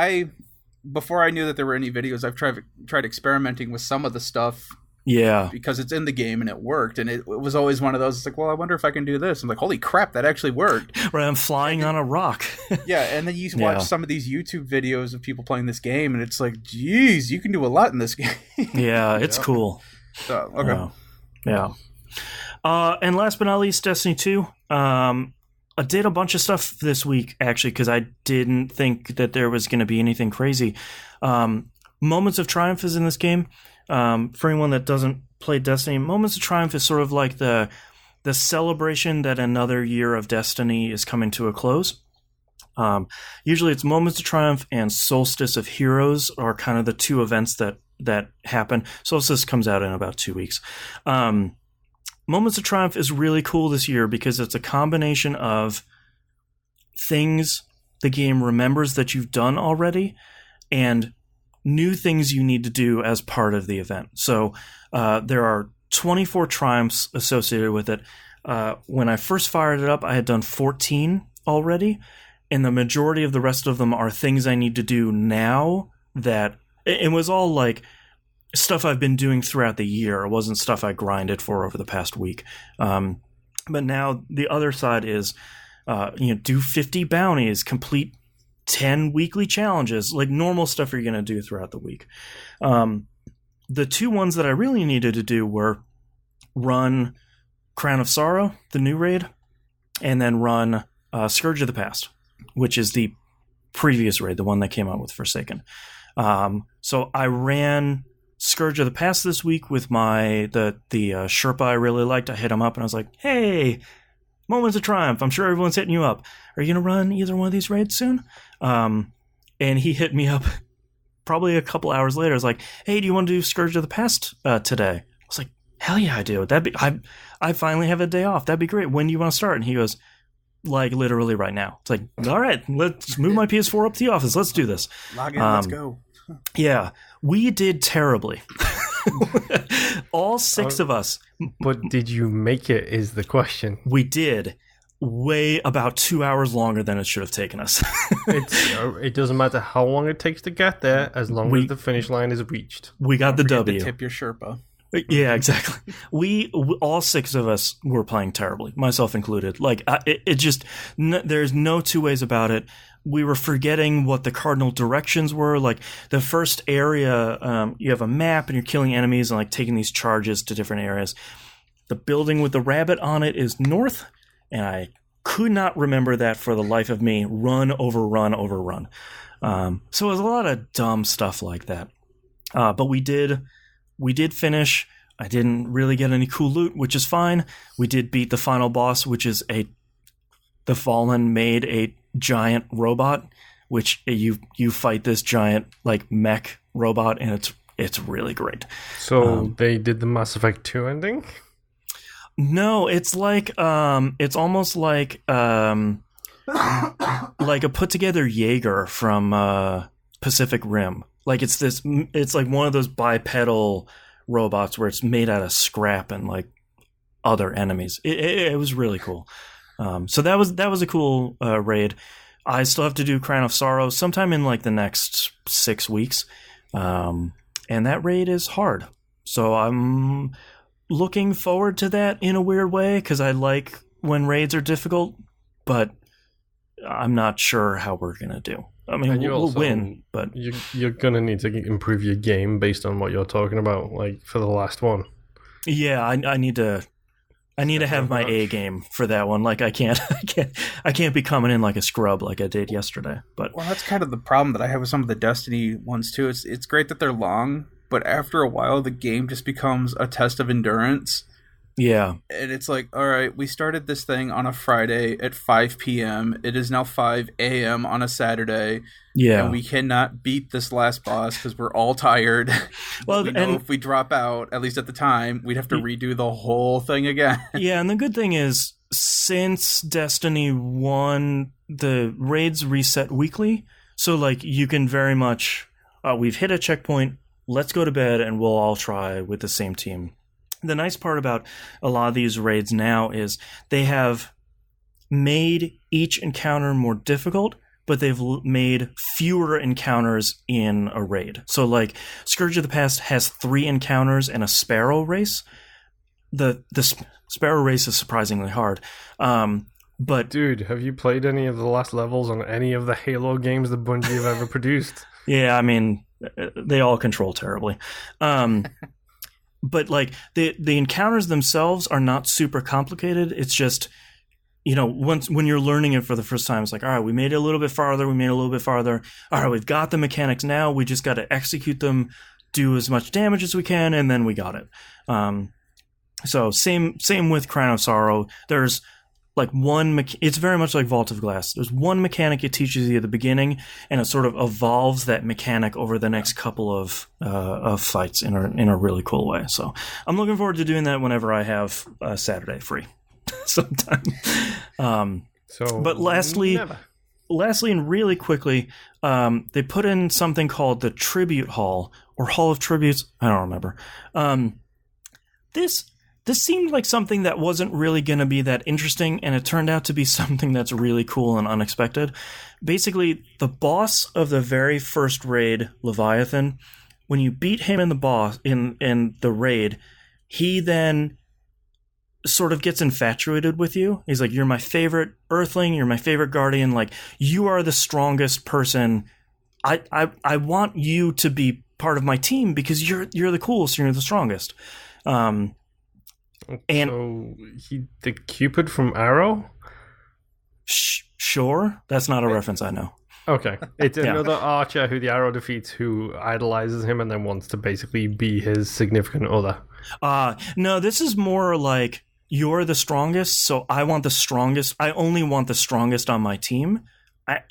before I knew that there were any videos, I've tried experimenting with some of the stuff. Yeah. Because it's in the game and it worked, and it was always one of those, it's like, well, I wonder if I can do this. I'm like, holy crap, that actually worked. Right, I'm flying on a rock. Yeah, and then you watch some of these YouTube videos of people playing this game, and it's like, geez, you can do a lot in this game. Yeah, it's cool. So, okay. Yeah. And last but not least, Destiny 2. I did a bunch of stuff this week, actually, because I didn't think that there was going to be anything crazy. Moments of Triumph is in this game. For anyone that doesn't play Destiny, Moments of Triumph is sort of like the celebration that another year of Destiny is coming to a close. Usually it's Moments of Triumph and Solstice of Heroes are kind of the two events that happen. Solstice comes out in about 2 weeks. Moments of Triumph is really cool this year because it's a combination of things the game remembers that you've done already and new things you need to do as part of the event. So there are 24 triumphs associated with it. When I first fired it up, I had done 14 already, and the majority of the rest of them are things I need to do now that it was all like stuff I've been doing throughout the year. It wasn't stuff I grinded for over the past week. But now the other side is, do 50 bounties, complete 10 weekly challenges, like normal stuff you're going to do throughout the week. The two ones that I really needed to do were run Crown of Sorrow, the new raid, and then run Scourge of the Past, which is the previous raid, the one that came out with Forsaken. So I ran Scourge of the Past this week with the Sherpa I really liked. I hit him up and I was like, hey, Moments of Triumph, I'm sure everyone's hitting you up. Are you going to run either one of these raids soon? And he hit me up probably a couple hours later. I was like, hey, do you want to do Scourge of the Past today? I was like, hell yeah, I do. I finally have a day off. That'd be great. When do you want to start? And he goes, like, literally right now. It's like, all right, let's move my PS4 up to the office. Let's do this. Log in, let's go. Yeah, we did terribly. All six of us. But did you make it is the question. We did. Way about 2 hours longer than it should have taken us. It doesn't matter how long it takes to get there, as long as the finish line is reached. We got the W. Tip your Sherpa. Yeah, exactly. We all six of us were playing terribly, myself included. Like it just there's no two ways about it. We were forgetting what the cardinal directions were. Like the first area, you have a map and you're killing enemies and like taking these charges to different areas. The building with the rabbit on it is north, and I could not remember that for the life of me. Run over run over run. So it was a lot of dumb stuff like that. But we did finish. I didn't really get any cool loot, which is fine. We did beat the final boss, which is the Fallen made a giant robot, which you fight this giant like mech robot, and it's really great. So they did the Mass Effect 2 ending? No, it's like it's almost like a put together Jaeger from Pacific Rim. Like it's like one of those bipedal robots where it's made out of scrap and like other enemies. It was really cool. So that was a cool raid. I still have to do Crown of Sorrow sometime in like the next 6 weeks. And that raid is hard. So I'm looking forward to that in a weird way because I like when raids are difficult, but I'm not sure how we're going to do. I mean, we'll win, but you're going to need to improve your game based on what you're talking about, like for the last one. Yeah, I need to have my A game for that one. Like I can't be coming in like a scrub like I did yesterday. But well, that's kind of the problem that I have with some of the Destiny ones too. It's great that they're long, but after a while the game just becomes a test of endurance Yeah. And it's like, all right, we started this thing on a Friday at 5 p.m. It is now 5 a.m. on a Saturday. Yeah. And we cannot beat this last boss because we're all tired. Well, we know if we drop out, at least at the time, we'd have to redo the whole thing again. Yeah, and the good thing is, since Destiny 1, the raids reset weekly. So, like, you can very much, we've hit a checkpoint, let's go to bed, and we'll all try with the same team. The nice part about a lot of these raids now is they have made each encounter more difficult, but they've made fewer encounters in a raid. So, like, Scourge of the Past has 3 encounters and a Sparrow race. The Sparrow race is surprisingly hard. But dude, have you played any of the last levels on any of the Halo games that Bungie have ever produced? Yeah, I mean, they all control terribly. But, like, the encounters themselves are not super complicated. It's just, you know, when you're learning it for the first time, it's like, all right, we made it a little bit farther. All right, we've got the mechanics now. We just got to execute them, do as much damage as we can, and then we got it. So same with Crown of Sorrow. There's like it's very much like Vault of Glass. There's one mechanic it teaches you at the beginning, and it sort of evolves that mechanic over the next couple of fights in a really cool way. So I'm looking forward to doing that whenever I have Saturday free sometime. But lastly, and really quickly, they put in something called the Tribute Hall or Hall of Tributes. I don't remember. This seemed like something that wasn't really going to be that interesting, and it turned out to be something that's really cool and unexpected. Basically, the boss of the very first raid, Leviathan, when you beat him in the raid, he then sort of gets infatuated with you. He's like, you're my favorite Earthling, you're my favorite Guardian, like, you are the strongest person. I want you to be part of my team because you're the coolest, you're the strongest. And so the Cupid from Arrow? Sure, that's not a reference I know. Okay, it's another archer who the Arrow defeats, who idolizes him and then wants to basically be his significant other. No, this is more like, you're the strongest, so I want the strongest. I only want the strongest on my team. I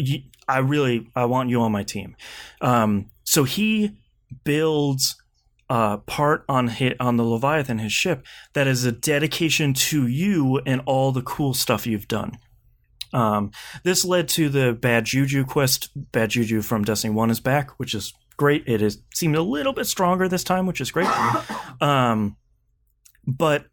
want you on my team. So he builds part on the Leviathan, his ship, that is a dedication to you and all the cool stuff you've done. This led to the Bad Juju quest. Bad Juju from Destiny 1 is back, which is great. It seemed a little bit stronger this time, which is great. But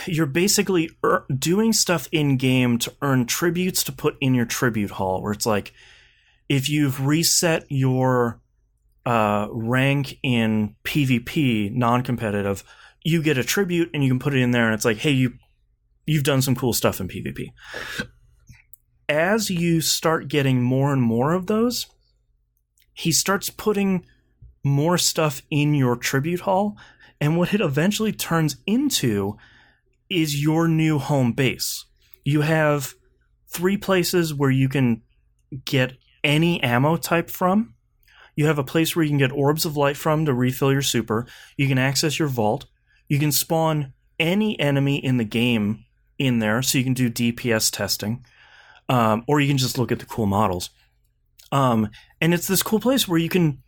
you're basically doing stuff in-game to earn tributes to put in your tribute hall, where it's like, if you've reset your rank in PvP, non-competitive, you get a tribute and you can put it in there, and it's like, hey, you've done some cool stuff in PvP. As you start getting more and more of those, he starts putting more stuff in your tribute hall, and what it eventually turns into is your new home base. You have 3 places where you can get any ammo type from. You have a place where you can get orbs of light from to refill your super. You can access your vault. You can spawn any enemy in the game in there, so you can do DPS testing. Or you can just look at the cool models. And it's this cool place where you can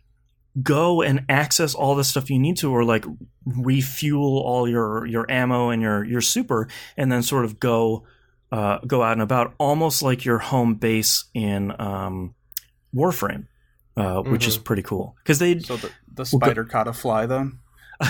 go and access all the stuff you need to, or like refuel all your ammo and your super, and then sort of go out and about, almost like your home base in Warframe. Which is pretty cool, because so the spider caught a fly then.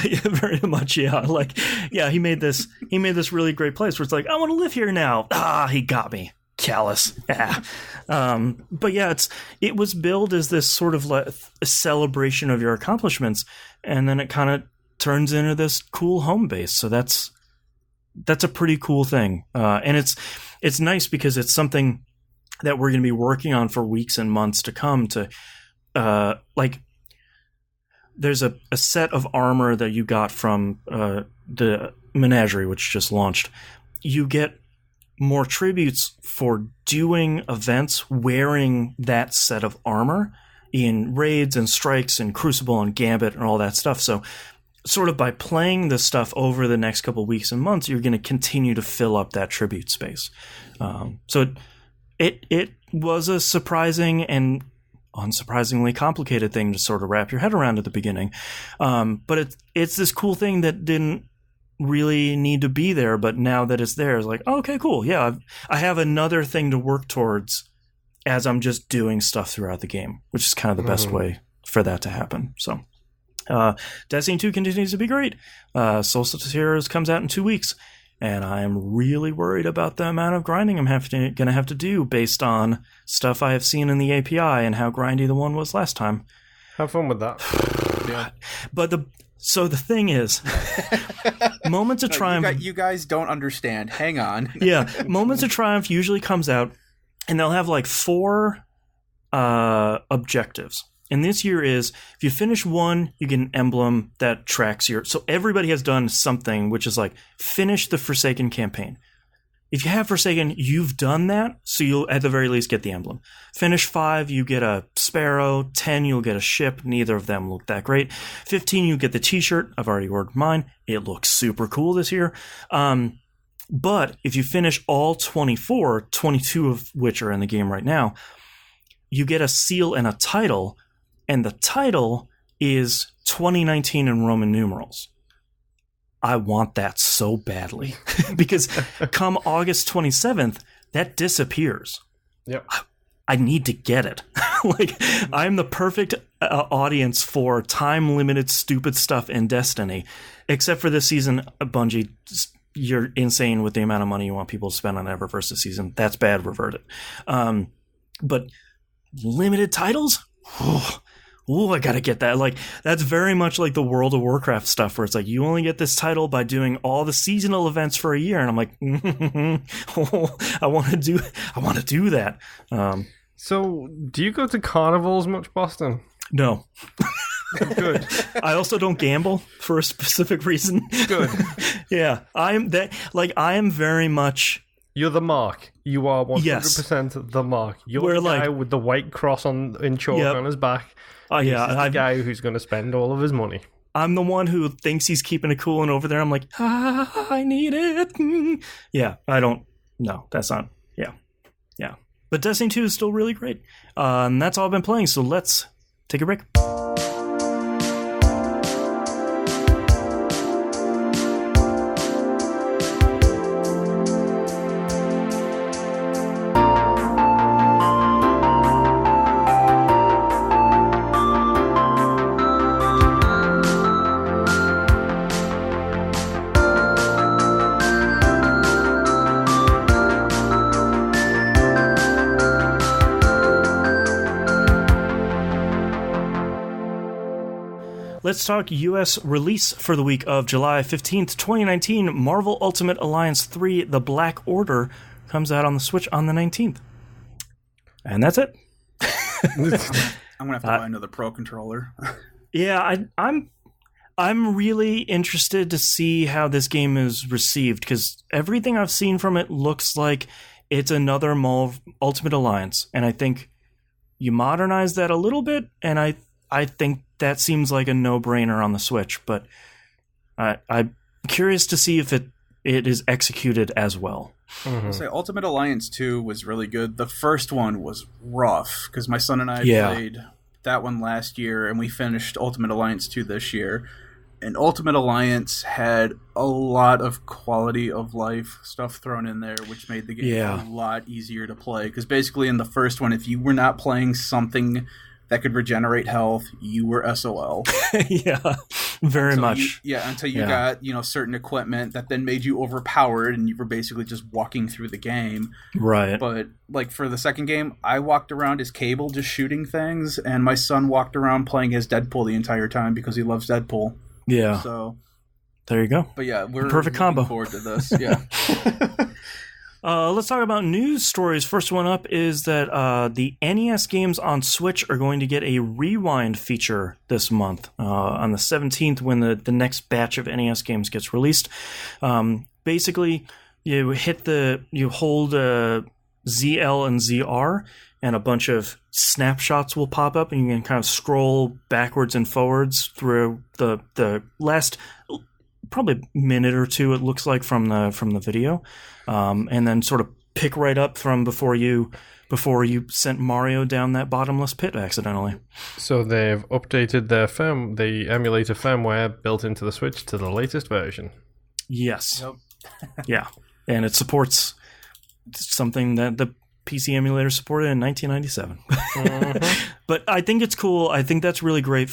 Yeah, very much, yeah. Like, yeah, he made this really great place where it's like, I want to live here now. He got me, callous. Yeah. But yeah, it was billed as this sort of like a celebration of your accomplishments, and then it kind of turns into this cool home base. So that's a pretty cool thing, and it's nice because it's something that we're going to be working on for weeks and months to come. To like, there's a set of armor that you got from the Menagerie, which just launched. You get more tributes for doing events wearing that set of armor in raids and strikes and Crucible and Gambit and all that stuff. So sort of by playing this stuff over the next couple of weeks and months, you're going to continue to fill up that tribute space. So it was a surprising and unsurprisingly complicated thing to sort of wrap your head around at the beginning. But it's this cool thing that didn't really need to be there, but now that it's there, it's like, oh, okay, cool. Yeah, I have another thing to work towards as I'm just doing stuff throughout the game, which is kind of the best way for that to happen. So Destiny 2 continues to be great. Solstice Heroes comes out in 2 weeks, and I'm really worried about the amount of grinding I'm going to have to do based on stuff I have seen in the API and how grindy the one was last time. Have fun with that. Yeah. But the thing is, Moments of Triumph... You guys don't understand. Hang on. Yeah, Moments of Triumph usually comes out, and they'll have like 4 objectives. And this year is, if you finish one, you get an emblem that tracks your... So everybody has done something, which is like, finish the Forsaken campaign. If you have Forsaken, you've done that, so you'll at the very least get the emblem. Finish 5, you get a sparrow. 10, you'll get a ship. Neither of them look that great. 15, you get the t-shirt. I've already ordered mine. It looks super cool this year. But if you finish all 24, 22 of which are in the game right now, you get a seal and a title, and the title is 2019 in Roman numerals. I want that so badly because come August 27th, that disappears. Yep. I need to get it. Like, I'm the perfect audience for time-limited stupid stuff in Destiny, except for this season, Bungie, you're insane with the amount of money you want people to spend on Eververse this season. That's bad, revert it. But limited titles? Oh, I gotta get that. Like, that's very much like the World of Warcraft stuff, where it's like, you only get this title by doing all the seasonal events for a year. And I'm like, I want to do that. So, do you go to carnivals much, Boston? No. Good. I also don't gamble for a specific reason. Good. Yeah. I am very much... You're the mark. You are 100% yes. the mark. You're the guy with the white cross in chalk on his back. Yeah, the guy who's going to spend all of his money. I'm the one who thinks he's keeping it cool, and over there I'm like, I need it. Yeah, I don't. No, that's not. Yeah. But Destiny 2 is still really great. And that's all I've been playing, so let's take a break. Let's talk U.S. release for the week of July 15th, 2019. Marvel Ultimate Alliance 3, The Black Order, comes out on the Switch on the 19th. And that's it. I'm going to have to buy another Pro Controller. Yeah, I'm really interested to see how this game is received, because everything I've seen from it looks like it's another Ultimate Alliance. And I think you modernize that a little bit, and I think that seems like a no-brainer on the Switch, but I'm curious to see if it is executed as well. I'll say Ultimate Alliance 2 was really good. The first one was rough, because my son and I played that one last year, and we finished Ultimate Alliance 2 this year. And Ultimate Alliance had a lot of quality of life stuff thrown in there, which made the game a lot easier to play. Because basically in the first one, if you were not playing something that could regenerate health, you were SOL. Yeah, very much. Until you got, certain equipment that then made you overpowered, and you were basically just walking through the game. Right. But, like, for the second game, I walked around as Cable just shooting things, and my son walked around playing as Deadpool the entire time because he loves Deadpool. Yeah. So there you go. But yeah, we're perfect combo. Looking forward to this. Yeah. Let's talk about news stories. First one up is that the NES games on Switch are going to get a rewind feature this month on the 17th when the next batch of NES games gets released. Basically, you hold ZL and ZR, and a bunch of snapshots will pop up, and you can kind of scroll backwards and forwards through the last probably minute or two, it looks like, from the video, and then sort of pick right up from before you sent Mario down that bottomless pit accidentally. So they've updated the emulator firmware built into the Switch to the latest version. Yes. Yep. Yeah, and it supports something that the PC emulator supported in 1997. Mm-hmm. But I think it's cool. I think that's really great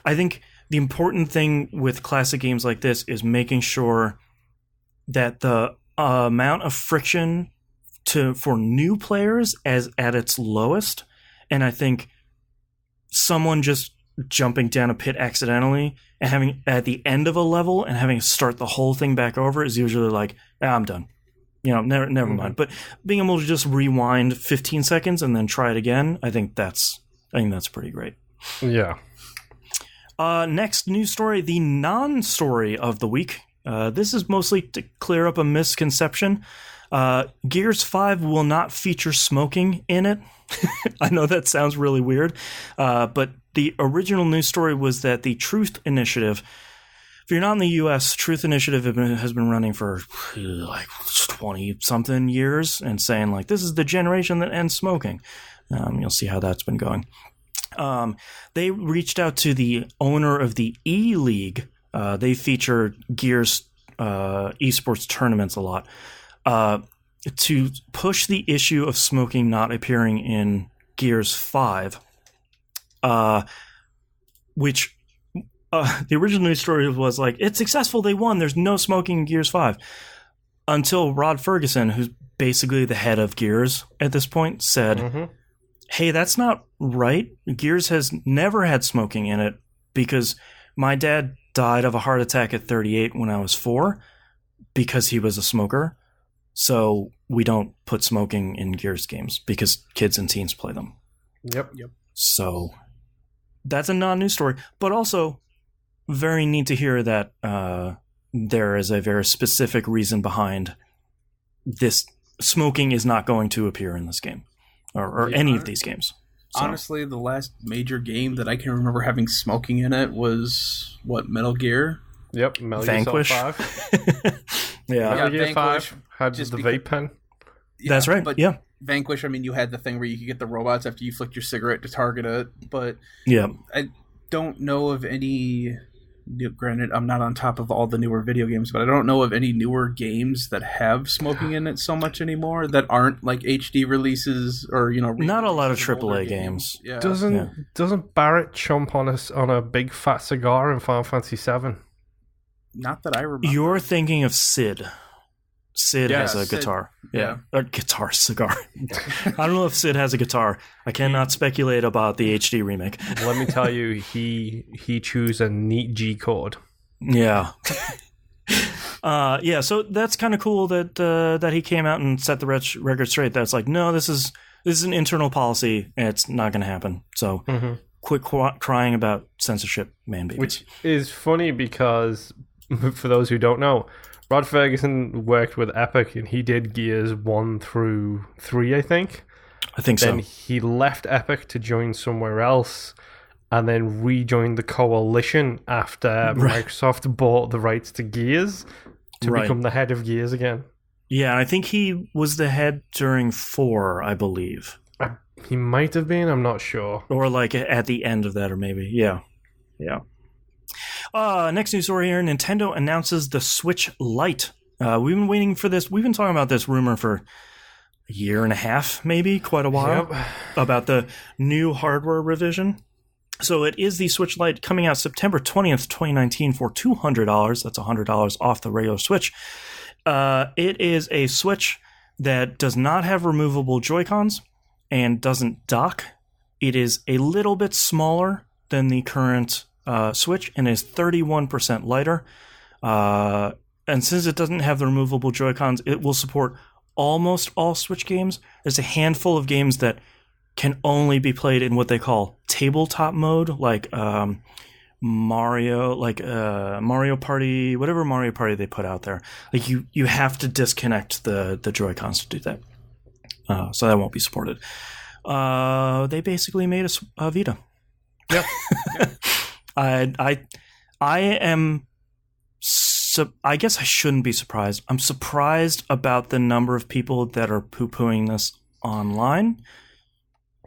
I think the important thing with classic games like this is making sure that the amount of friction for new players is at its lowest. And I think someone just jumping down a pit accidentally and having at the end of a level and having to start the whole thing back over is usually like, I'm done. Never mind. But being able to just rewind 15 seconds and then try it again, I think that's pretty great. Yeah. Next news story, the non-story of the week. This is mostly to clear up a misconception. Gears 5 will not feature smoking in it. I know that sounds really weird, but the original news story was that the Truth Initiative, if you're not in the U.S., Truth Initiative has been running for like 20-something years and saying, like, this is the generation that ends smoking. You'll see how that's been going. They reached out to the owner of the E-League. They feature Gears esports tournaments a lot, to push the issue of smoking not appearing in Gears 5, which... the original news story was like, it's successful, they won, there's no smoking in Gears 5. Until Rod Ferguson, who's basically the head of Gears at this point, said, hey, that's not right. Gears has never had smoking in it because my dad died of a heart attack at 38 when I was 4 because he was a smoker. So we don't put smoking in Gears games because kids and teens play them. Yep. So that's a non-news story, but also... very neat to hear that there is a very specific reason behind this. Smoking is not going to appear in this game or any of these games. So. Honestly, the last major game that I can remember having smoking in it was, Metal Gear? Yep, Metal Gear Vanquish. 5. Metal Gear 5 had the vape pen. Yeah, that's right, but yeah. Vanquish, I mean, you had the thing where you could get the robots after you flicked your cigarette to target it, but yeah, I don't know of any... Granted, I'm not on top of all the newer video games, but I don't know of any newer games that have smoking in it so much anymore that aren't like HD releases or not a lot of AAA games. Yeah. Doesn't Barrett chomp on a big fat cigar in Final Fantasy VII? Not that I remember. You're thinking of Sid. Sid has a guitar. Yeah. A guitar cigar. I don't know if Sid has a guitar. I cannot speculate about the HD remake. Let me tell you, he chews a neat G chord. Yeah. So that's kind of cool that he came out and set the record straight. That's like, no, this is an internal policy, and it's not going to happen. So quit crying about censorship, man babies. Which is funny because, for those who don't know, Rod Ferguson worked with Epic, and he did Gears 1 through 3, I think. Then he left Epic to join somewhere else, and then rejoined the Coalition after Microsoft bought the rights to Gears to become the head of Gears again. Yeah, I think he was the head during 4, I believe. He might have been, I'm not sure. Or like at the end of that, or maybe. Yeah. Next news story here, Nintendo announces the Switch Lite. We've been waiting for this. We've been talking about this rumor for a year and a half, maybe, quite a while, about the new hardware revision. So it is the Switch Lite coming out September 20th, 2019 for $200. That's $100 off the regular Switch. It is a Switch that does not have removable Joy-Cons and doesn't dock. It is a little bit smaller than the current Switch and is 31% lighter. And since it doesn't have the removable Joy-Cons, it will support almost all Switch games. There's a handful of games that can only be played in what they call tabletop mode, like Mario Party, whatever Mario Party they put out there. Like you have to disconnect the Joy-Cons to do that. so that won't be supported. They basically made a Vita. Yep. I am. I guess I shouldn't be surprised. I'm surprised about the number of people that are poo-pooing this online,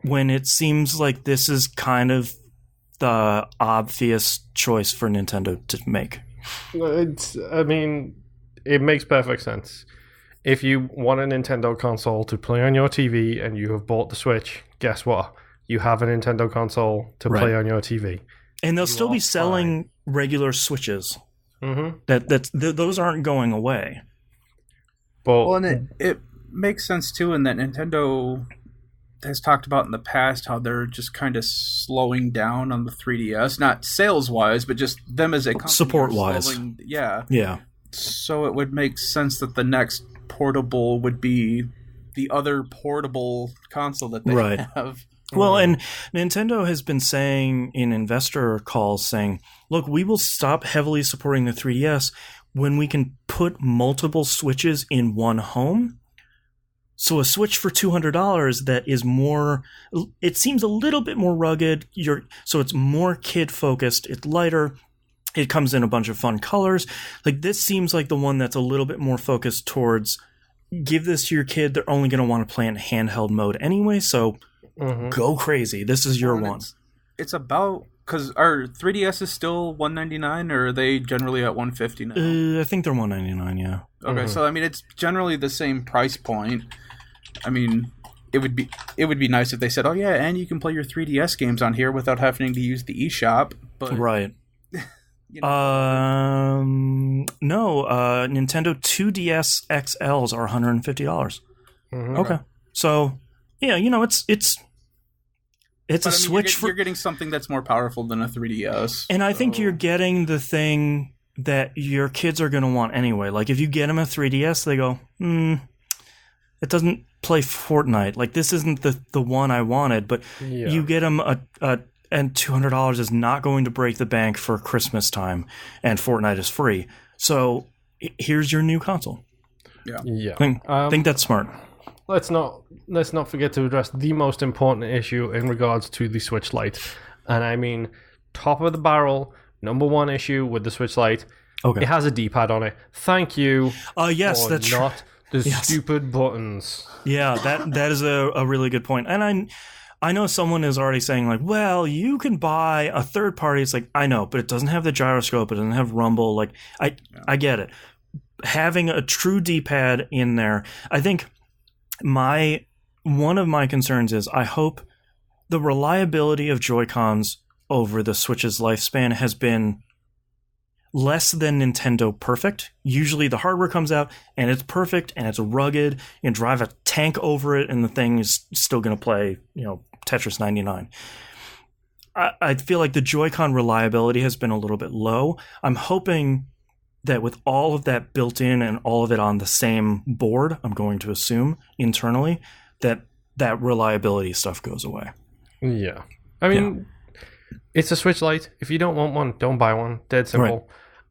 when it seems like this is kind of the obvious choice for Nintendo to make. It makes perfect sense. If you want a Nintendo console to play on your TV and you have bought the Switch, guess what? You have a Nintendo console to play on your TV. And they'll still be selling regular Switches. Mm-hmm. Those aren't going away. And it makes sense too, in that Nintendo has talked about in the past how they're just kind of slowing down on the 3DS, not sales wise, but just them as a company support wise. Yeah. So it would make sense that the next portable would be the other portable console that they have. Well, and Nintendo has been saying in investor calls, saying, look, we will stop heavily supporting the 3DS when we can put multiple Switches in one home. So a Switch for $200 that is more, it seems a little bit more rugged. So it's more kid-focused. It's lighter. It comes in a bunch of fun colors. Like, this seems like the one that's a little bit more focused towards, give this to your kid. They're only going to want to play in handheld mode anyway, so go crazy. This is your one. It's about, because our 3DS is still $199, or are they generally at $150 now? I think they're $199, yeah. Okay, so it's generally the same price point. It would be nice if they said, oh yeah, and you can play your 3DS games on here without having to use the eShop. But right. No, Nintendo 2DS XLs are $150. Okay. So, yeah, it's a Switch you're getting something that's more powerful than a 3DS. And I think you're getting the thing that your kids are going to want anyway. Like, if you get them a 3DS, they go, it doesn't play Fortnite. Like, this isn't the one I wanted, but you get them and $200 is not going to break the bank for Christmas time, and Fortnite is free. So here's your new console. Yeah. I think that's smart. Let's not forget to address the most important issue in regards to the Switch Lite. And top of the barrel, number one issue with the Switch Lite. Okay. It has a D-pad on it. Thank you. Yes, that's not the stupid buttons. Yeah, that is a really good point. And I know someone is already saying, like, well, you can buy a third party. It's like, I know, but it doesn't have the gyroscope. It doesn't have rumble. Like, I get it. Having a true D-pad in there, I think one of my concerns is, I hope the reliability of Joy-Cons over the Switch's lifespan has been less than Nintendo perfect. Usually the hardware comes out and it's perfect and it's rugged. You can drive a tank over it and the thing is still going to play, Tetris 99. I feel like the Joy-Con reliability has been a little bit low. I'm hoping that with all of that built in and all of it on the same board, I'm going to assume internally that reliability stuff goes away. Yeah. It's a Switch Lite. If you don't want one, don't buy one. Dead simple. Right.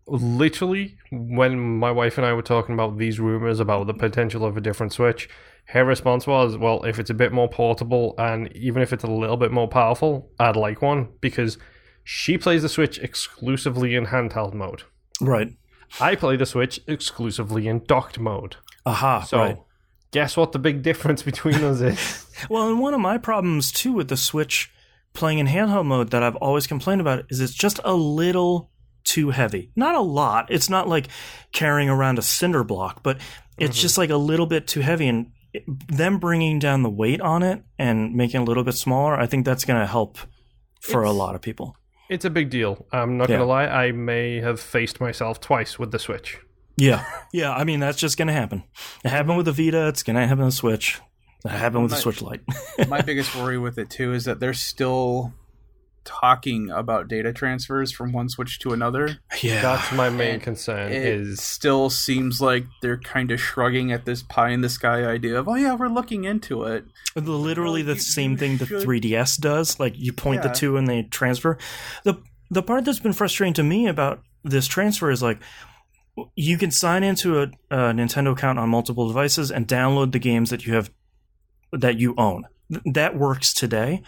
Literally, when my wife and I were talking about these rumors about the potential of a different Switch, her response was, well, if it's a bit more portable and even if it's a little bit more powerful, I'd like one, because she plays the Switch exclusively in handheld mode. Right. I play the Switch exclusively in docked mode. So, guess what the big difference between us is? Well, and one of my problems, too, with the Switch playing in handheld mode that I've always complained about is it's just a little too heavy. Not a lot. It's not like carrying around a cinder block, but it's just like a little bit too heavy. And them bringing down the weight on it and making it a little bit smaller, I think that's going to help for a lot of people. It's a big deal. I'm not going to lie. I may have faced myself twice with the Switch. Yeah. That's just going to happen. It happened with the Vita. It's going to happen with the Switch. It happened with the Switch Lite. My biggest worry with it, too, is that they're still talking about data transfers from one Switch to another. Yeah. That's my main concern. It still seems like they're kind of shrugging at this pie-in-the-sky idea of, oh, yeah, we're looking into it. Literally the same thing the 3DS does. Like, you point the two and they transfer. The part that's been frustrating to me about this transfer is, like, you can sign into a Nintendo account on multiple devices and download the games that you have that you own. That works today.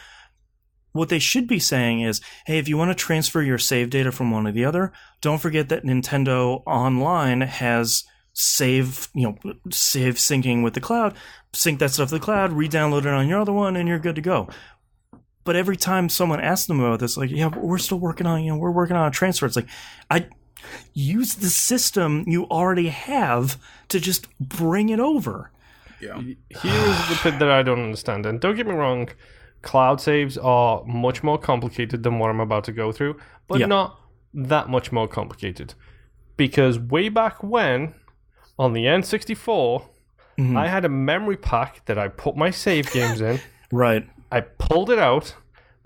What they should be saying is, hey, if you want to transfer your save data from one to the other, don't forget that Nintendo Online has save syncing with the cloud. Sync that stuff to the cloud, re-download it on your other one, and you're good to go. But every time someone asks them about this, like, yeah, we're still working on, we're working on a transfer. It's like, I use the system you already have to just bring it over. Yeah. Here's the bit that I don't understand. And don't get me wrong, cloud saves are much more complicated than what I'm about to go through, but not that much more complicated. Because way back when, on the N64, I had a memory pack that I put my save games in. Right. I pulled it out,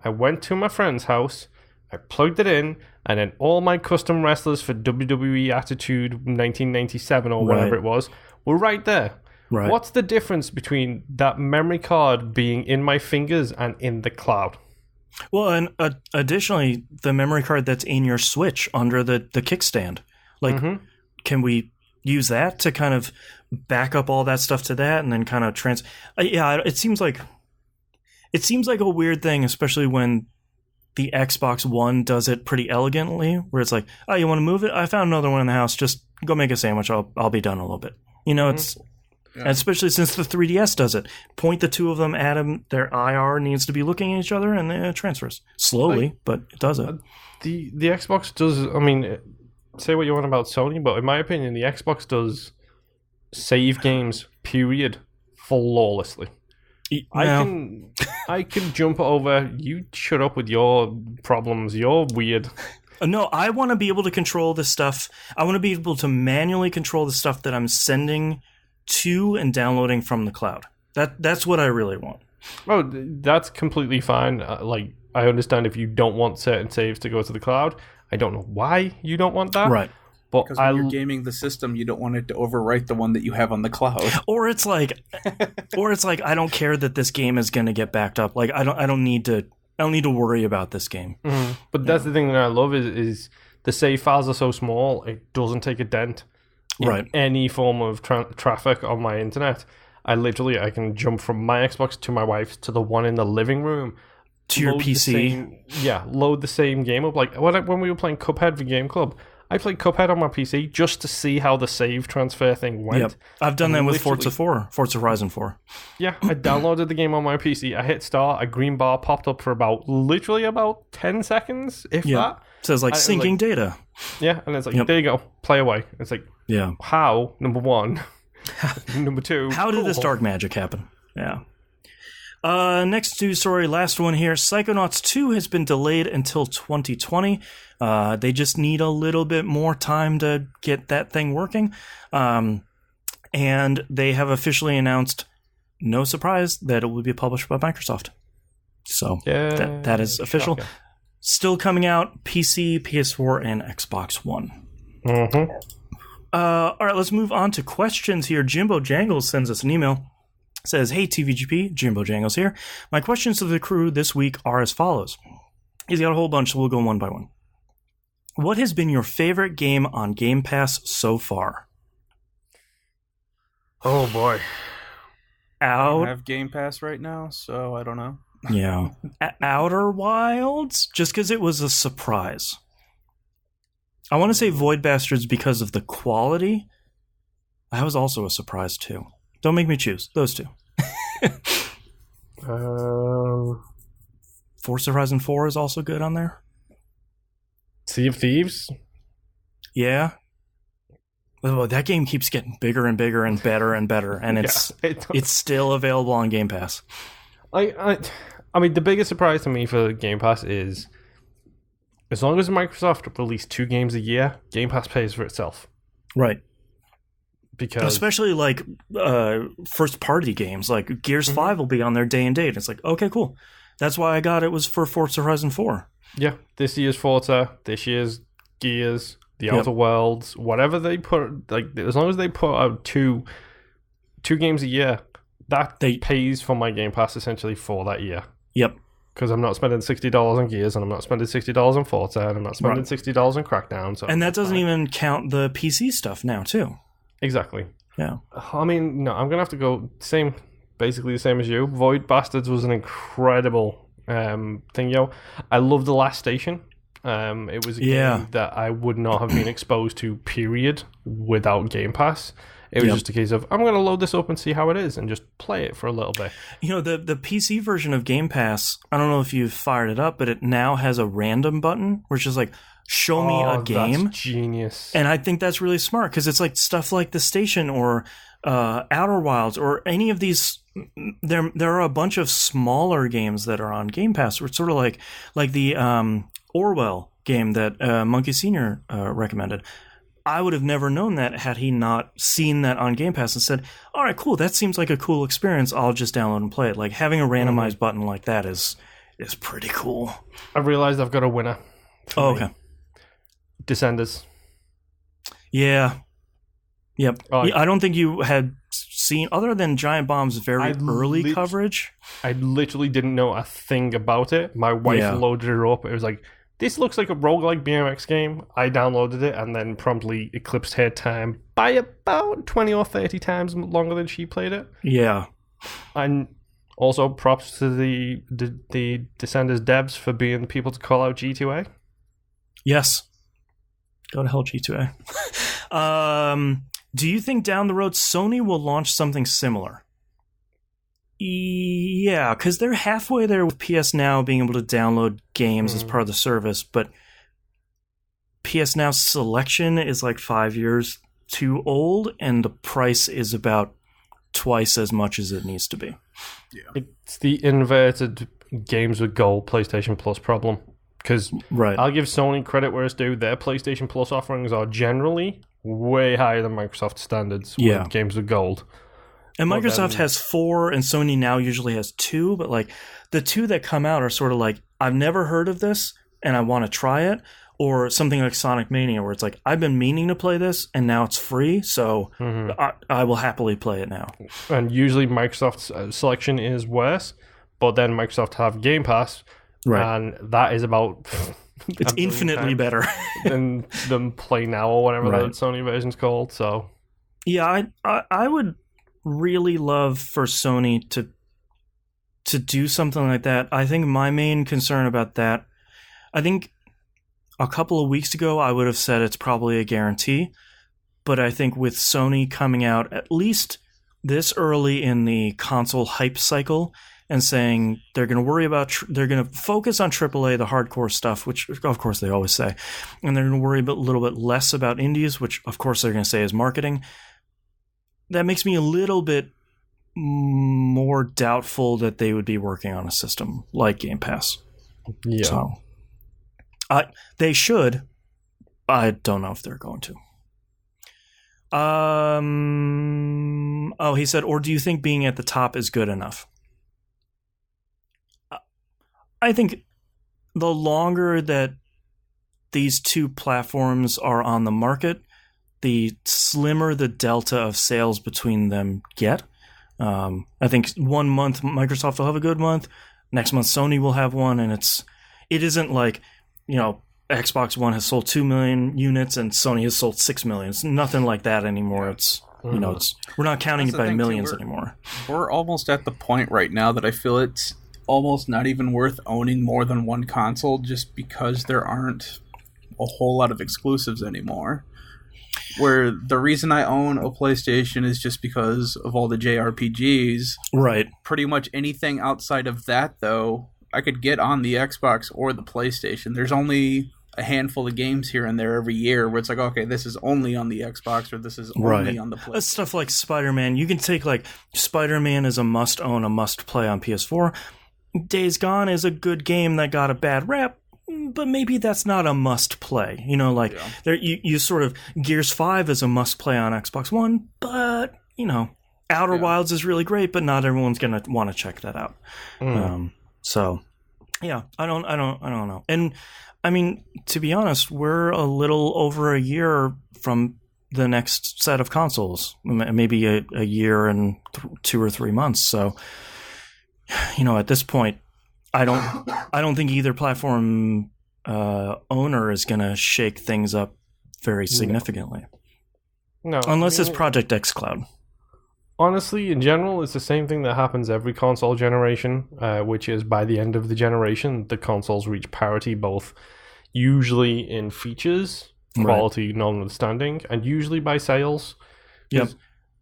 I went to my friend's house, I plugged it in, and then all my custom wrestlers for WWE Attitude 1997 or whatever it was were right there. Right. What's the difference between that memory card being in my fingers and in the cloud? Well, and additionally, the memory card that's in your Switch under the kickstand. Like, can we use that to kind of back up all that stuff to that and then kind of it seems like a weird thing, especially when the Xbox One does it pretty elegantly, where it's like, oh, you want to move it? I found another one in the house. Just go make a sandwich. I'll be done in a little bit. It's... Yeah. And especially since the 3DS does it. Point the two of them at them, their IR needs to be looking at each other, and it transfers. Slowly, but it does it. The Xbox does, I mean, say what you want about Sony, but in my opinion, the Xbox does save games, period, flawlessly. I can jump over, you shut up with your problems, you're weird. No, I want to be able to control this stuff. I want to be able to manually control the stuff that I'm sending to and downloading from the cloud. That's what I really want. Oh, that's completely fine. Like, I understand if you don't want certain saves to go to the cloud. I don't know why you don't want that. Right. But because when you're gaming the system, you don't want it to overwrite the one that you have on the cloud. Or it's like I don't care that this game is going to get backed up. Like I don't need to worry about this game. Mm-hmm. But that's the thing that I love is the save files are so small, it doesn't take a dent. In any form of traffic on my internet. I can jump from my Xbox to my wife's to the one in the living room. To your PC. Load the same game up. Like when we were playing Cuphead for Game Club, I played Cuphead on my PC just to see how the save transfer thing went. Yep. I've done that with Forza Horizon 4. Yeah, I downloaded the game on my PC. I hit start, a green bar popped up for about 10 seconds, if that. It says syncing data. Yeah, and it's like, there you go, play away. It's like, how, number one. Number two, how did this dark magic happen? Yeah. Next news story, last one here. Psychonauts 2 has been delayed until 2020. They just need a little bit more time to get that thing working. And they have officially announced, no surprise, that it will be published by Microsoft. So that is official. Shocking. Still coming out, PC, PS4, and Xbox One. Mm-hmm. All right, let's move on to questions here. Jimbo Jangles sends us an email. Says, hey, TVGP, Jimbo Jangles here. My questions to the crew this week are as follows. He's got a whole bunch, so we'll go one by one. What has been your favorite game on Game Pass so far? Oh, boy. I don't have Game Pass right now, so I don't know. Yeah. Outer Wilds? Just because it was a surprise. I want to say Void Bastards because of the quality. That was also a surprise, too. Don't make me choose. Those two. Forza Horizon 4 is also good on there. Sea of Thieves? Yeah. Well, that game keeps getting bigger and bigger and better and better, and it's still available on Game Pass. I mean, the biggest surprise to me for Game Pass is, as long as Microsoft release 2 games a year, Game Pass pays for itself. Right. Because especially like first party games, like Gears 5 will be on there day and date. It's like, okay, cool. That's why I got it was for Forza Horizon 4. Yeah, this year's Forza, this year's Gears, the Outer Worlds, whatever they put, like as long as they put out two games a year, that pays for my Game Pass essentially for that year. Yep. Because I'm not spending $60 on Gears, and I'm not spending $60 on Forza, and I'm not spending $60 on Crackdown. So and that doesn't even count the PC stuff now, too. Exactly. Yeah. I mean, no, I'm going to have to go same basically the same as you. Void Bastards was an incredible thing, yo. I love The Last Station. It was a game that I would not have been exposed to, period, without Game Pass. It was just a case of, I'm going to load this up and see how it is and just play it for a little bit. You know, the PC version of Game Pass, I don't know if you've fired it up, but it now has a random button, which is like, show me a game. That's genius. And I think that's really smart, because it's like stuff like The Station or Outer Wilds or any of these. There are a bunch of smaller games that are on Game Pass, where it's sort of like the Orwell game that Monkey Senior recommended. I would have never known that had he not seen that on Game Pass and said, all right, cool, that seems like a cool experience. I'll just download and play it. Like, having a randomized button like that is pretty cool. I realized I've got a winner. Okay. Descenders. Yeah. Yep. I don't think you had seen, other than Giant Bomb's very early coverage. I literally didn't know a thing about it. My wife loaded it up. It was like, this looks like a roguelike BMX game. I downloaded it and then promptly eclipsed her time by about 20 or 30 times longer than she played it. Yeah. And also props to the Descenders devs for being the people to call out G2A. Yes. Go to hell, G2A. Do you think down the road Sony will launch something similar? Yeah, because they're halfway there with PS Now being able to download games as part of the service, but PS Now selection is like 5 years too old, and the price is about twice as much as it needs to be. Yeah. It's the inverted games with gold PlayStation Plus problem. Because I'll give Sony credit where it's due. Their PlayStation Plus offerings are generally way higher than Microsoft standards with games with gold. And Microsoft has 4, and Sony now usually has 2, but like the 2 that come out are sort of like, I've never heard of this and I want to try it, or something like Sonic Mania where it's like, I've been meaning to play this and now it's free, so I will happily play it now. And usually Microsoft's selection is worse, but then Microsoft have Game Pass, and that is about it's infinitely better than Play Now or whatever the Sony version's called. So yeah, I would really love for Sony to do something like that. I think my main concern about that, I think a couple of weeks ago I would have said it's probably a guarantee, but I think with Sony coming out at least this early in the console hype cycle and saying they're going to worry about they're going to focus on AAA, the hardcore stuff, which of course they always say, and they're going to worry a little bit less about indies, which of course they're going to say is marketing. That makes me a little bit more doubtful that they would be working on a system like Game Pass. Yeah. So, they should. I don't know if they're going to. He said, or do you think being at the top is good enough? I think the longer that these two platforms are on the market, the slimmer the delta of sales between them get. I think 1 month Microsoft will have a good month. Next month Sony will have one, and it isn't like, Xbox One has sold 2 million units and Sony has sold 6 million. It's nothing like that anymore. It's we're not counting it by millions anymore. We're almost at the point right now that I feel it's almost not even worth owning more than one console, just because there aren't a whole lot of exclusives anymore. Where the reason I own a PlayStation is just because of all the JRPGs. Right. Pretty much anything outside of that, though, I could get on the Xbox or the PlayStation. There's only a handful of games here and there every year where it's like, okay, this is only on the Xbox or this is only on the PlayStation. That's stuff like Spider-Man. You can take like Spider-Man as a must-own, a must-play on PS4. Days Gone is a good game that got a bad rap, but maybe that's not a must-play. There you sort of, Gears 5 is a must-play on Xbox One, but, Outer Wilds is really great, but not everyone's going to want to check that out. So, yeah, I don't know. And, I mean, to be honest, we're a little over a year from the next set of consoles, maybe a year and 2 or 3 months. So, at this point, I don't think either platform owner is going to shake things up very significantly. No, unless it's Project X Cloud. Honestly, in general, it's the same thing that happens every console generation, which is by the end of the generation, the consoles reach parity, both usually in features, quality notwithstanding, and usually by sales. Yep.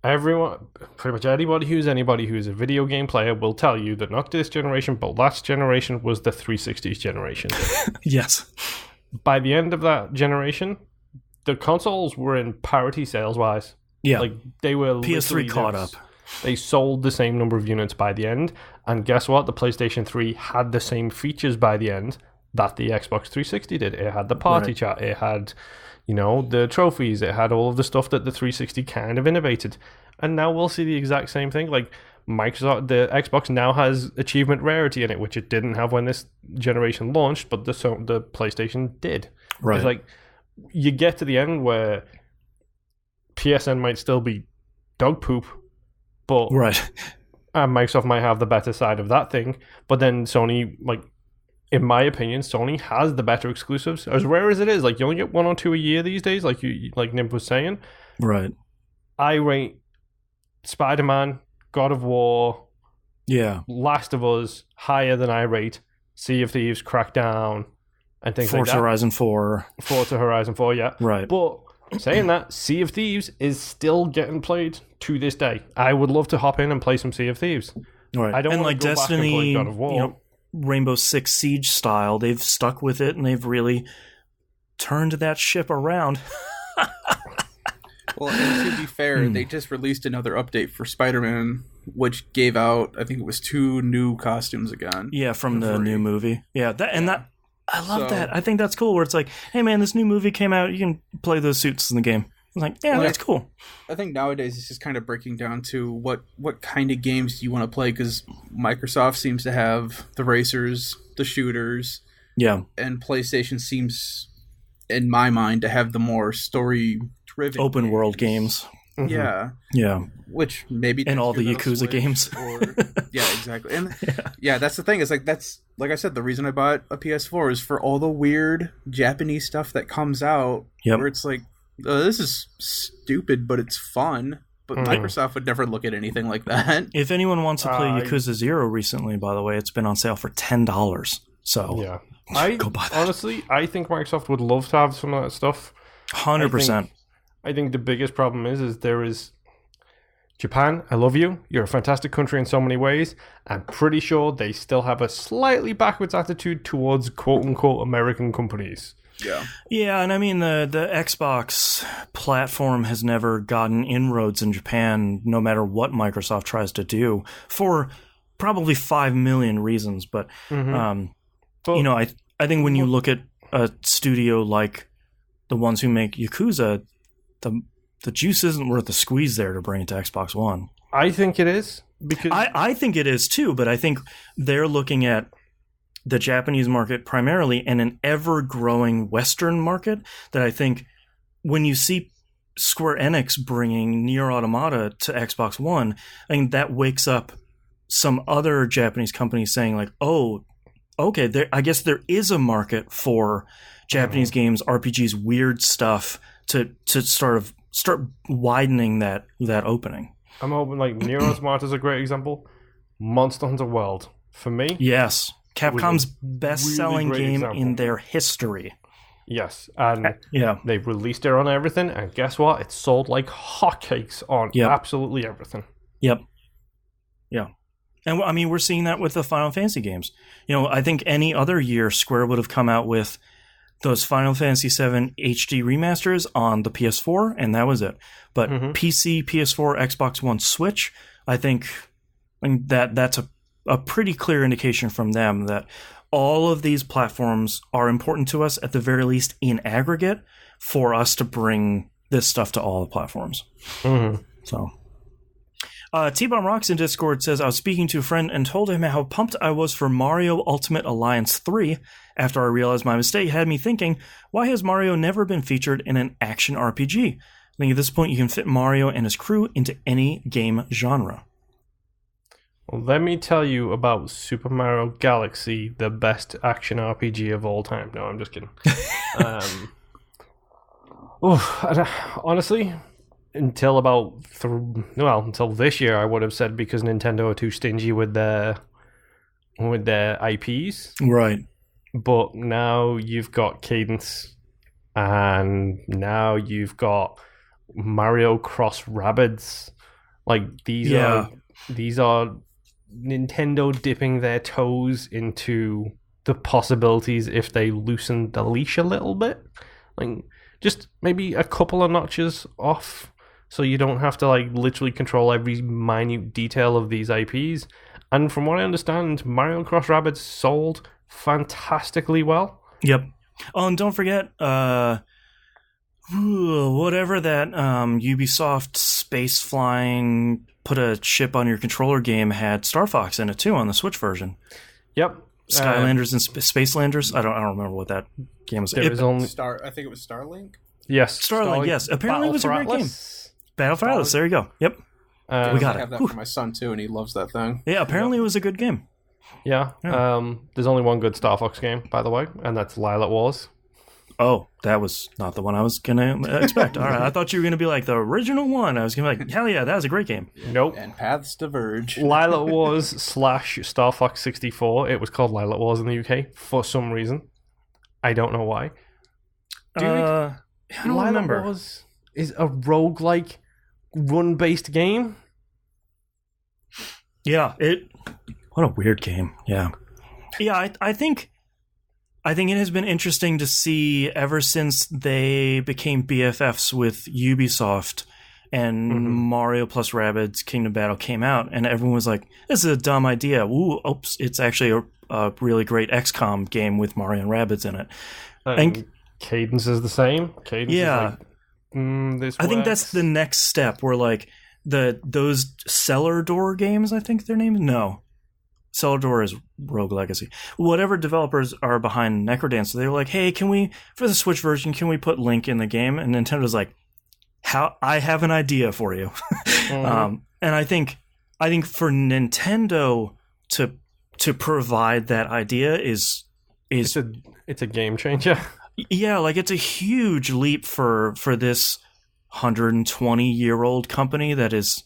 Everyone, pretty much anybody who's a video game player will tell you that not this generation, but last generation was the 360's generation. Yes. By the end of that generation, the consoles were in parity sales-wise. Yeah. Like, they were PS3 caught up. They sold the same number of units by the end, and guess what? The PlayStation 3 had the same features by the end that the Xbox 360 did. It had the party chat, it had, you know, the trophies, it had all of the stuff that the 360 kind of innovated. And now we'll see the exact same thing. Like, Microsoft, the Xbox now has achievement rarity in it, which it didn't have when this generation launched, but the PlayStation did. Right. It's like, you get to the end where PSN might still be dog poop, but Microsoft might have the better side of that thing. But then Sony, like, in my opinion, Sony has the better exclusives. As rare as it is, like, you only get 1 or 2 a year these days, like Nimp was saying. Right. I rate Spider-Man, God of War, Last of Us higher than I rate Sea of Thieves, Crackdown, and things like that. Forza Horizon 4, yeah. Right. But saying that, Sea of Thieves is still getting played to this day. I would love to hop in and play some Sea of Thieves. Right. I don't and want like to go Destiny, back and play God of War. You know, Rainbow Six Siege style, they've stuck with it and they've really turned that ship around. Well, and to be fair, they just released another update for Spider-Man, which gave out, I think it was 2 new costumes again. Yeah, from the new movie. Yeah, I love that. I think that's cool, where it's like, hey man, this new movie came out, you can play those suits in the game. I'm like, yeah, that's cool. I think nowadays it's just kind of breaking down to what kind of games do you want to play, because Microsoft seems to have the racers, the shooters, and PlayStation seems, in my mind, to have the more story-driven open world games. Mm-hmm. Yeah. Which maybe and all the Yakuza games. Yeah, exactly. And that's the thing. Is like I said, the reason I bought a PS4 is for all the weird Japanese stuff that comes out. Where it's like, this is stupid, but it's fun. But Microsoft would never look at anything like that. If anyone wants to play Yakuza 0 recently, by the way, it's been on sale for $10. So go buy that. Honestly, I think Microsoft would love to have some of that stuff. 100%. I think the biggest problem is there is Japan. I love you. You're a fantastic country in so many ways. I'm pretty sure they still have a slightly backwards attitude towards quote-unquote American companies. Yeah, and I mean, the Xbox platform has never gotten inroads in Japan, no matter what Microsoft tries to do, for probably 5 million reasons. But, you know, I think when you look at a studio like the ones who make Yakuza, the juice isn't worth the squeeze there to bring it to Xbox One. I think it is. Because I think it is too, but I think they're looking at the Japanese market primarily and an ever-growing Western market that I think when you see Square Enix bringing Nier Automata to Xbox One, I think that wakes up some other Japanese companies saying like, oh, okay, I guess there is a market for Japanese games, RPGs, weird stuff to start widening that opening. I'm hoping like Nier Automata is a great example. Monster Hunter World, for me. Yes. Capcom's best-selling really game in their history. Yes, and they've released it on everything, and guess what? It's sold like hotcakes on absolutely everything. Yep. Yeah. And I mean, we're seeing that with the Final Fantasy games. You know, I think any other year Square would have come out with those Final Fantasy VII HD remasters on the PS4, and that was it. But PC, PS4, Xbox One, Switch, I think that's a pretty clear indication from them that all of these platforms are important to us, at the very least in aggregate, for us to bring this stuff to all the platforms. So, T-Bomb Rocks in Discord says, I was speaking to a friend and told him how pumped I was for Mario Ultimate Alliance 3 after I realized my mistake had me thinking, why has Mario never been featured in an action RPG? I think at this point you can fit Mario and his crew into any game genre. Well, let me tell you about Super Mario Galaxy, the best action RPG of all time. No, I'm just kidding. Honestly, until until this year, I would have said, because Nintendo are too stingy with their IPs. Right. But now you've got Cadence, and now you've got Mario Cross Rabbids. Like, these are Nintendo dipping their toes into the possibilities if they loosen the leash a little bit. Like, just maybe a couple of notches off, so you don't have to like literally control every minute detail of these IPs. And from what I understand, Mario Cross Rabbids sold fantastically well. Yep. Oh, and don't forget, whatever that Ubisoft space flying put a chip on your controller game had Star Fox in it too on the Switch version. Yep. Skylanders and Spacelanders. I don't remember what that game was. I think it was Starlink. Yes, Starlink. Yes, apparently it was a great game. Battle for Atlas. There you go. Yep. We got I have that for my son too, and he loves that thing. Yeah, apparently it was a good game. Yeah. There's only one good Star Fox game, by the way, and that's Lilac Wars. Oh, that was not the one I was gonna expect. All right, I thought you were gonna be like the original one. I was gonna be like, hell yeah, that was a great game. Nope. And paths diverge. Lilac Wars / Star Fox 64. It was called Lilac Wars in the UK for some reason. I don't know why. Dude, I don't Lilac remember. Wars is a roguelike run-based game. Yeah, what a weird game. Yeah. Yeah, I think it has been interesting to see ever since they became BFFs with Ubisoft and Mario plus Rabbids Kingdom Battle came out, and everyone was like, this is a dumb idea. Ooh, oops, it's actually a really great XCOM game with Mario and Rabbids in it. And Cadence is the same. Cadence is like, this I think works. that's the next step where like those Cellar Door games, I think their name is? No. Cellar Door is Rogue Legacy. Whatever developers are behind Necrodance, they were like, hey, can we, for the Switch version, can we put Link in the game? And Nintendo's like, I have an idea for you. And I think for Nintendo to provide that idea is it's a game changer. Yeah, like it's a huge leap for this 120-year-old company that is,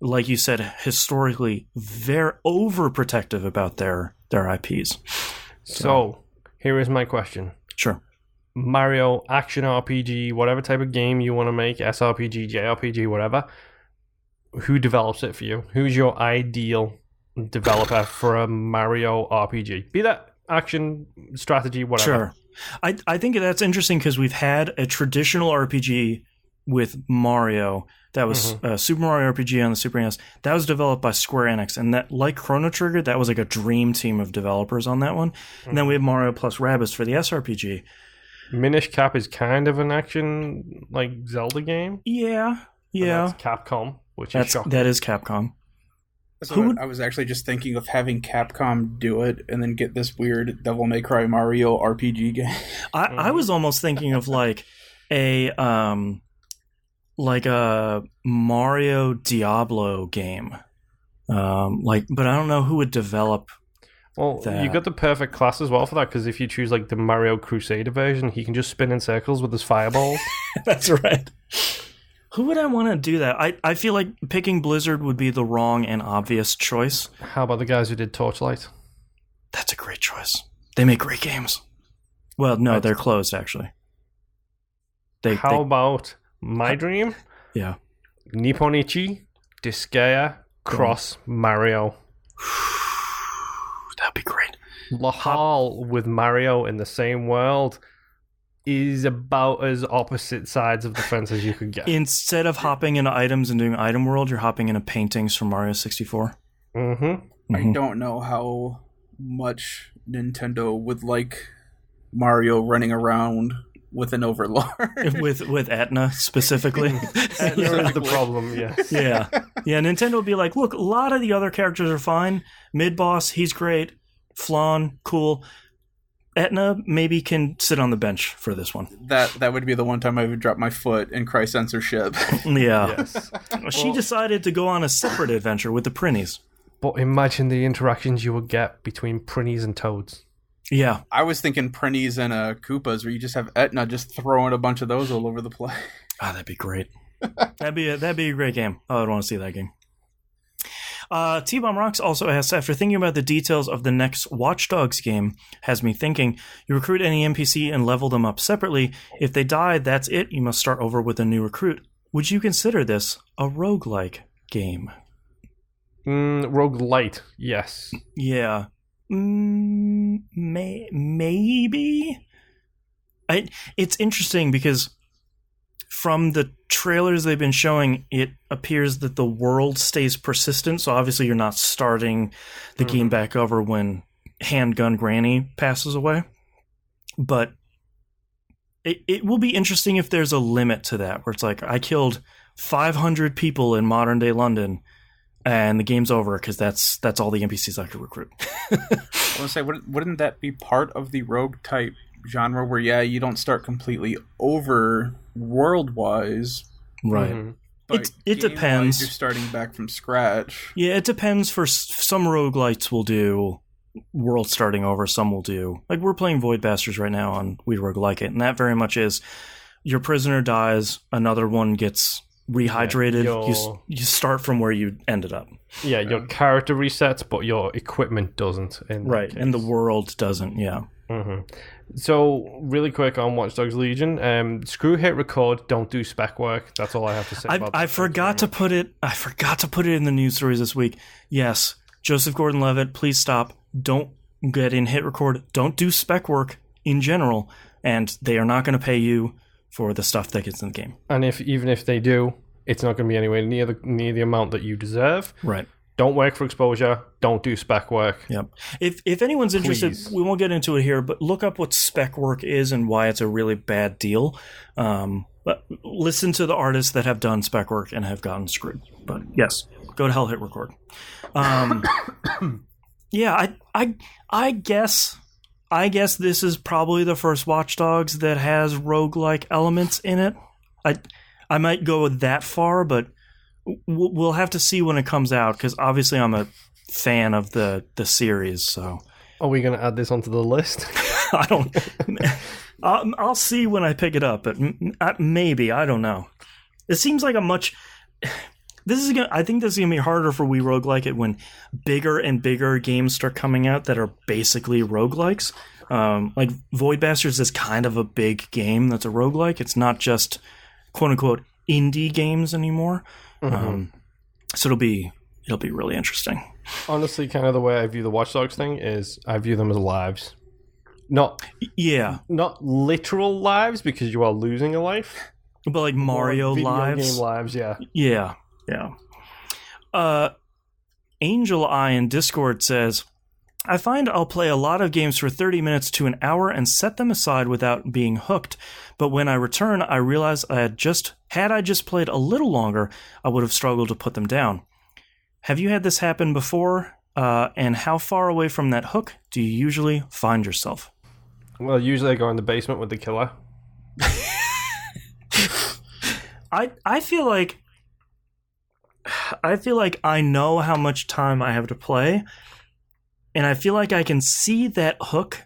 like you said, historically very overprotective about their IPs. So here is my question. Sure. Mario, action RPG, whatever type of game you want to make, SRPG, JRPG, whatever, who develops it for you? Who's your ideal developer for a Mario RPG? Be that action, strategy, whatever. Sure. I think that's interesting because we've had a traditional RPG with Mario that was Super Mario RPG on the Super NES. That was developed by Square Enix, and that, like Chrono Trigger, that was like a dream team of developers on that one. And then we have Mario plus Rabbids for the SRPG. Minish Cap is kind of an action like Zelda game. Yeah. And that's Capcom, which is shocking. That is Capcom. So I was actually just thinking of having Capcom do it and then get this weird Devil May Cry Mario RPG game. I was almost thinking of like a Mario Diablo game. But I don't know who would develop. Well, you got the perfect class as well for that, because if you choose like the Mario Crusader version, he can just spin in circles with his fireballs. That's right. Who would I want to do that? I feel like picking Blizzard would be the wrong and obvious choice. How about the guys who did Torchlight? That's a great choice. They make great games. Well, no, they're closed, actually. How about My Dream? Yeah. Nipponichi, Disgaea, Cross, Mario. That'd be great. Lahal with Mario in the same world is about as opposite sides of the fence as you could get. Instead of hopping into items and doing item world, you're hopping into paintings from Mario 64. I don't know how much Nintendo would like Mario running around with an overlord. with Etna specifically. Etna is the problem, yes. Yeah. Nintendo would be like, look, a lot of the other characters are fine. Mid-boss, he's great. Flan, cool. Etna maybe can sit on the bench for this one. That would be the one time I would drop my foot and cry censorship. Yeah. Yes. She decided to go on a separate adventure with the Prinnies. But imagine the interactions you would get between Prinnies and Toads. Yeah. I was thinking Prinnies and Koopas, where you just have Etna just throwing a bunch of those all over the place. Oh, that'd be great. That'd be a great game. Oh, I'd want to see that game. T-Bomb Rocks also asks, after thinking about the details of the next Watch Dogs game, has me thinking, you recruit any NPC and level them up separately. If they die, that's it. You must start over with a new recruit. Would you consider this a roguelike game? Roguelite, yes. Yeah. Maybe? It's interesting because from the trailers they've been showing, it appears that the world stays persistent. So obviously you're not starting the game back over when Handgun Granny passes away. But it will be interesting if there's a limit to that, where it's like, I killed 500 people in modern day London and the game's over because that's all the NPCs I could recruit. I want to say, wouldn't that be part of the rogue type genre where, you don't start completely over world-wise. Right. It depends. You're starting back from scratch. Yeah, it depends. For some roguelites will do world starting over, some will do... Like, we're playing Void Bastards right now on We Roguelike It, and that very much is your prisoner dies, another one gets rehydrated, you start from where you ended up. Yeah, your character resets, but your equipment doesn't. Right, and the world doesn't, yeah. Mm-hmm. So, really quick on Watch Dogs Legion, screw hit record, don't do spec work. That's all I have to say about that. I forgot to put it in the news stories this week. Yes, Joseph Gordon-Levitt, please stop. Don't get in hit record. Don't do spec work in general, and they are not going to pay you for the stuff that gets in the game. And even if they do, it's not going to be anywhere near the amount that you deserve. Right. Don't work for exposure. Don't do spec work. Yep. If anyone's interested, we won't get into it here, but look up what spec work is and why it's a really bad deal. But listen to the artists that have done spec work and have gotten screwed. But yes, go to hell, hit record. Yeah, I guess this is probably the first Watch Dogs that has roguelike elements in it. I might go that far, but we'll have to see when it comes out, because obviously I'm a fan of the series. So, are we going to add this onto the list? I don't. I'll see when I pick it up, but maybe, I don't know. It seems like a much. I think this is gonna be harder for We Roguelike It when bigger and bigger games start coming out that are basically roguelikes. Like Void Bastards is kind of a big game that's a roguelike. It's not just quote unquote indie games anymore. Mm-hmm. So it'll be really interesting. Honestly, kind of the way I view the Watch Dogs thing is I view them as lives. Not literal lives, because you are losing a life. But like Mario lives. Game lives, yeah. Yeah. Angel Eye in Discord says, I find I'll play a lot of games for 30 minutes to an hour and set them aside without being hooked. But when I return, I realize had I just played a little longer, I would have struggled to put them down. Have you had this happen before? And how far away from that hook do you usually find yourself? Well, usually I go in the basement with the killer. I feel like I know how much time I have to play, and I feel like I can see that hook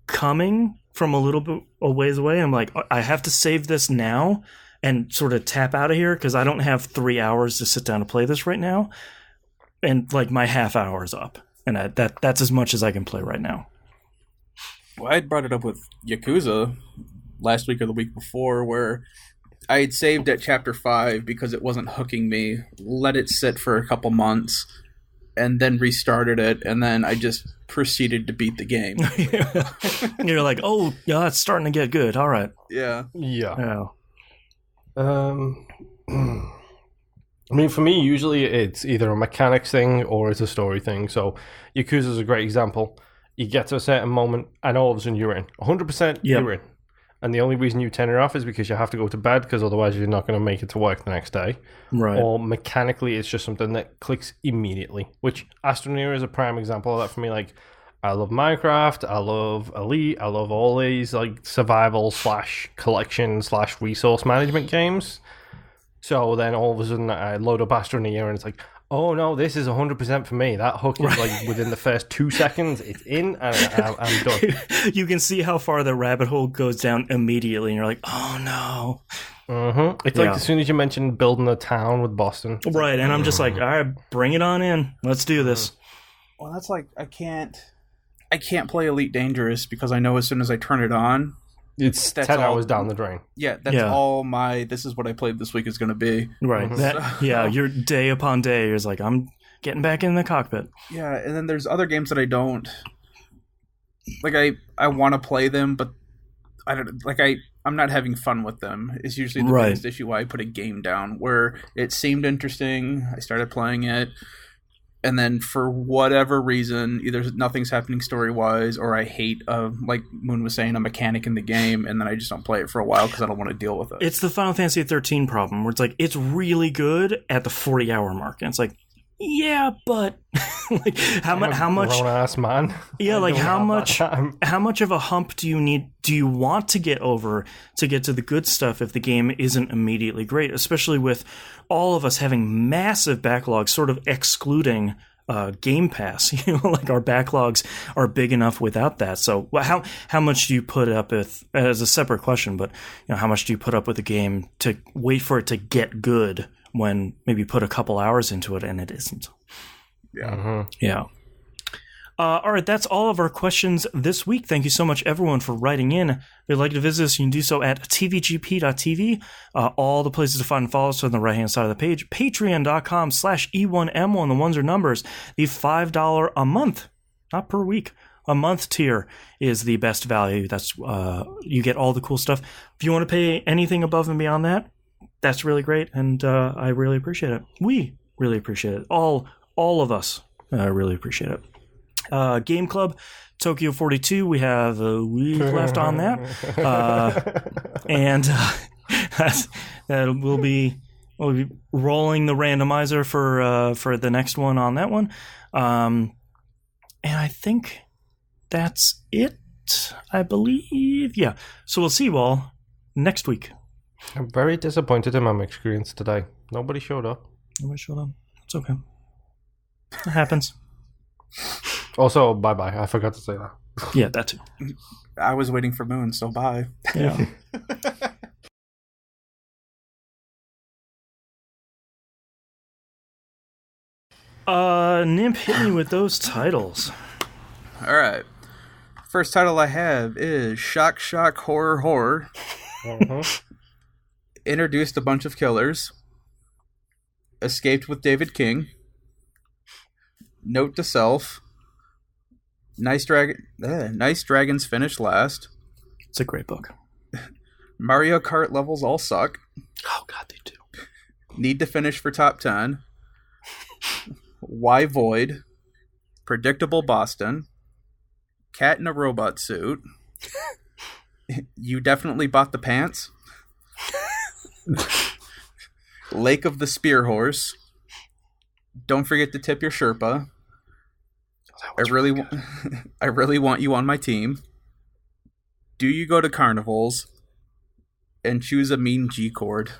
coming from a little bit a ways away. I'm like, I have to save this now and sort of tap out of here because I don't have 3 hours to sit down and play this right now. And like my half hour is up, and that's as much as I can play right now. Well, I had brought it up with Yakuza last week or the week before, where I had saved at chapter 5 because it wasn't hooking me, let it sit for a couple months, and then restarted it, and then I just proceeded to beat the game. You're like, oh, yeah, it's starting to get good. All right. Yeah. I mean, for me, usually it's either a mechanics thing or it's a story thing. So Yakuza is a great example. You get to a certain moment, and all of a sudden you're in. 100% you're in. And the only reason you turn it off is because you have to go to bed, because otherwise you're not going to make it to work the next day. Right. Or mechanically, it's just something that clicks immediately, which Astroneer is a prime example of that for me. Like, I love Minecraft, I love Elite, I love all these like survival / collection / resource management games. So then all of a sudden I load up Astroneer and it's like, oh no, this is 100% for me. That hook is like within the first 2 seconds, it's in, and I'm done. You can see how far the rabbit hole goes down immediately, and you're like, oh no. It's like as soon as you mention building a town with Boston. Right, and I'm just like, all right, bring it on in. Let's do this. Well, that's like, I can't play Elite Dangerous because I know as soon as I turn it on, it's 10 hours down the drain. Yeah, that's all this is what I played this week is going to be. Right. Your day upon day is like, I'm getting back in the cockpit. Yeah, and then there's other games that I don't... Like, I want to play them, but I don't... Like, I'm not having fun with them. It's usually the biggest issue why I put a game down, where it seemed interesting, I started playing it, and then for whatever reason, either nothing's happening story-wise, or I hate, like Moon was saying, a mechanic in the game, and then I just don't play it for a while because I don't want to deal with it. It's the Final Fantasy 13 problem, where it's like, it's really good at the 40-hour mark, and it's like, yeah, but like how much grown-ass man. Yeah, like how much of a hump do you want to get over to get to the good stuff if the game isn't immediately great, especially with all of us having massive backlogs sort of excluding Game Pass. Like our backlogs are big enough without that. So how much do you put up with, as a separate question, but how much do you put up with a game to wait for it to get good when maybe put a couple hours into it and it isn't? Yeah. All right, that's all of our questions this week. Thank you so much, everyone, for writing in. If you'd like to visit us, you can do so at tvgp.tv. All the places to find and follow us are on the right-hand side of the page. Patreon.com/E1M1. The ones are numbers. The $5 a month, not per week, a month tier is the best value. That's you get all the cool stuff. If you want to pay anything above and beyond that, that's really great, and I really appreciate it. We really appreciate it. All of us really appreciate it. Game Club, Tokyo 42, we have a week left on that. And we'll be rolling the randomizer for the next one on that one. And I think that's it, I believe. Yeah. So we'll see you all next week. I'm very disappointed in my mixed screens today. Nobody showed up. It's okay. It happens. Also, bye-bye. I forgot to say that. Yeah, that too. I was waiting for Moon, so bye. Yeah. Nimp, hit me with those titles. All right. First title I have is Shock Horror. Introduced a bunch of killers. Escaped with David King. Note to self. Nice dragons finish last. It's a great book. Mario Kart levels all suck. Oh god, they do. Need to finish for top 10. Why Void? Predictable Boston. Cat in a robot suit. You definitely bought the pants. Lake of the Spear Horse. Don't forget to tip your Sherpa. I really want you on my team. Do you go to carnivals? And choose a mean G chord.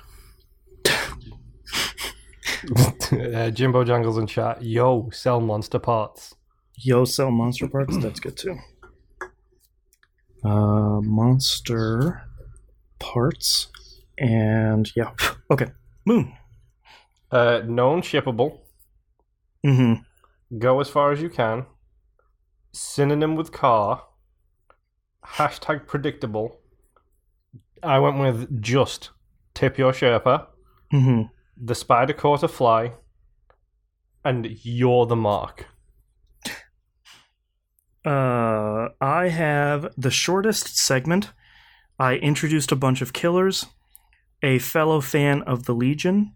Jimbo Jungle's in chat. Yo, sell monster parts. That's good too. Monster parts. And yeah. Okay. Moon. Known shippable. Go as far as you can. Synonym with car. Hashtag predictable. I went with just tip your Sherpa. The spider caught a fly. And you're the mark. I have the shortest segment. I introduced a bunch of killers. A fellow fan of the Legion.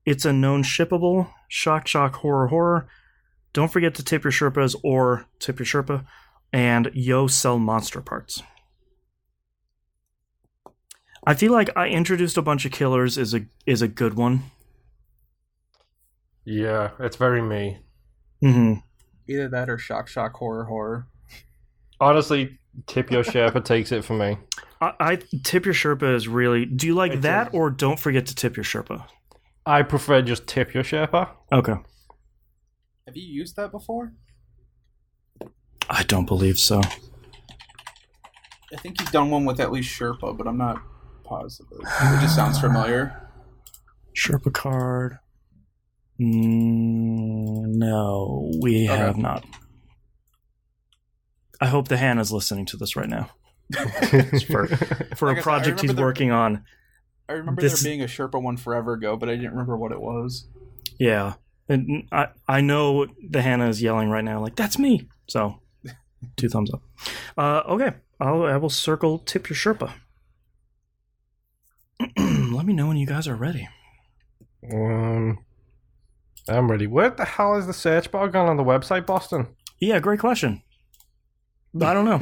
It's a known shippable. Shock horror. Don't forget to tip your Sherpas or tip your Sherpa. And yo, sell monster parts. I feel like I introduced a bunch of killers is a good one. Yeah, it's very me. Either that or shock horror. Honestly, tip your Sherpa takes it for me. I tip your Sherpa is really... Do you like that or don't forget to tip your Sherpa? I prefer just tip your Sherpa. Okay. Have you used that before? I don't believe so. I think you've done one with at least Sherpa, but I'm not positive. It just sounds familiar. Sherpa card. No, we have not. I hope the Hannah's listening to this right now. for like a project he's working on. I remember there being a Sherpa one forever ago, but I didn't remember what it was. Yeah. And I know the Hannah is yelling right now, like, that's me. So, 2 thumbs up. Okay. I will circle tip your Sherpa. Let me know when you guys are ready. I'm ready. Where the hell is the search bar gone on the website, Boston? Yeah, great question. I don't know.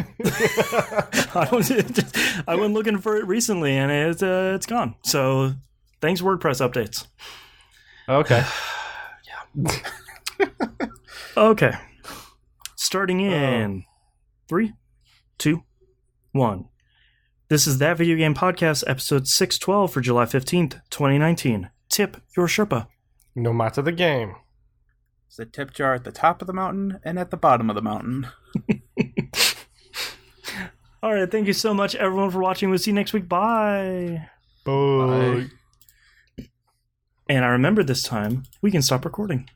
I went looking for it recently, and it's gone. So, thanks, WordPress updates. Okay. Yeah. Okay. Starting in 3, 2, 1. This is That Video Game Podcast, episode 612 for July 15th, 2019. Tip your Sherpa. No matter the game. There's a tip jar at the top of the mountain and at the bottom of the mountain. All right, thank you so much, everyone, for watching. We'll see you next week. Bye. Bye. And I remember this time, we can stop recording.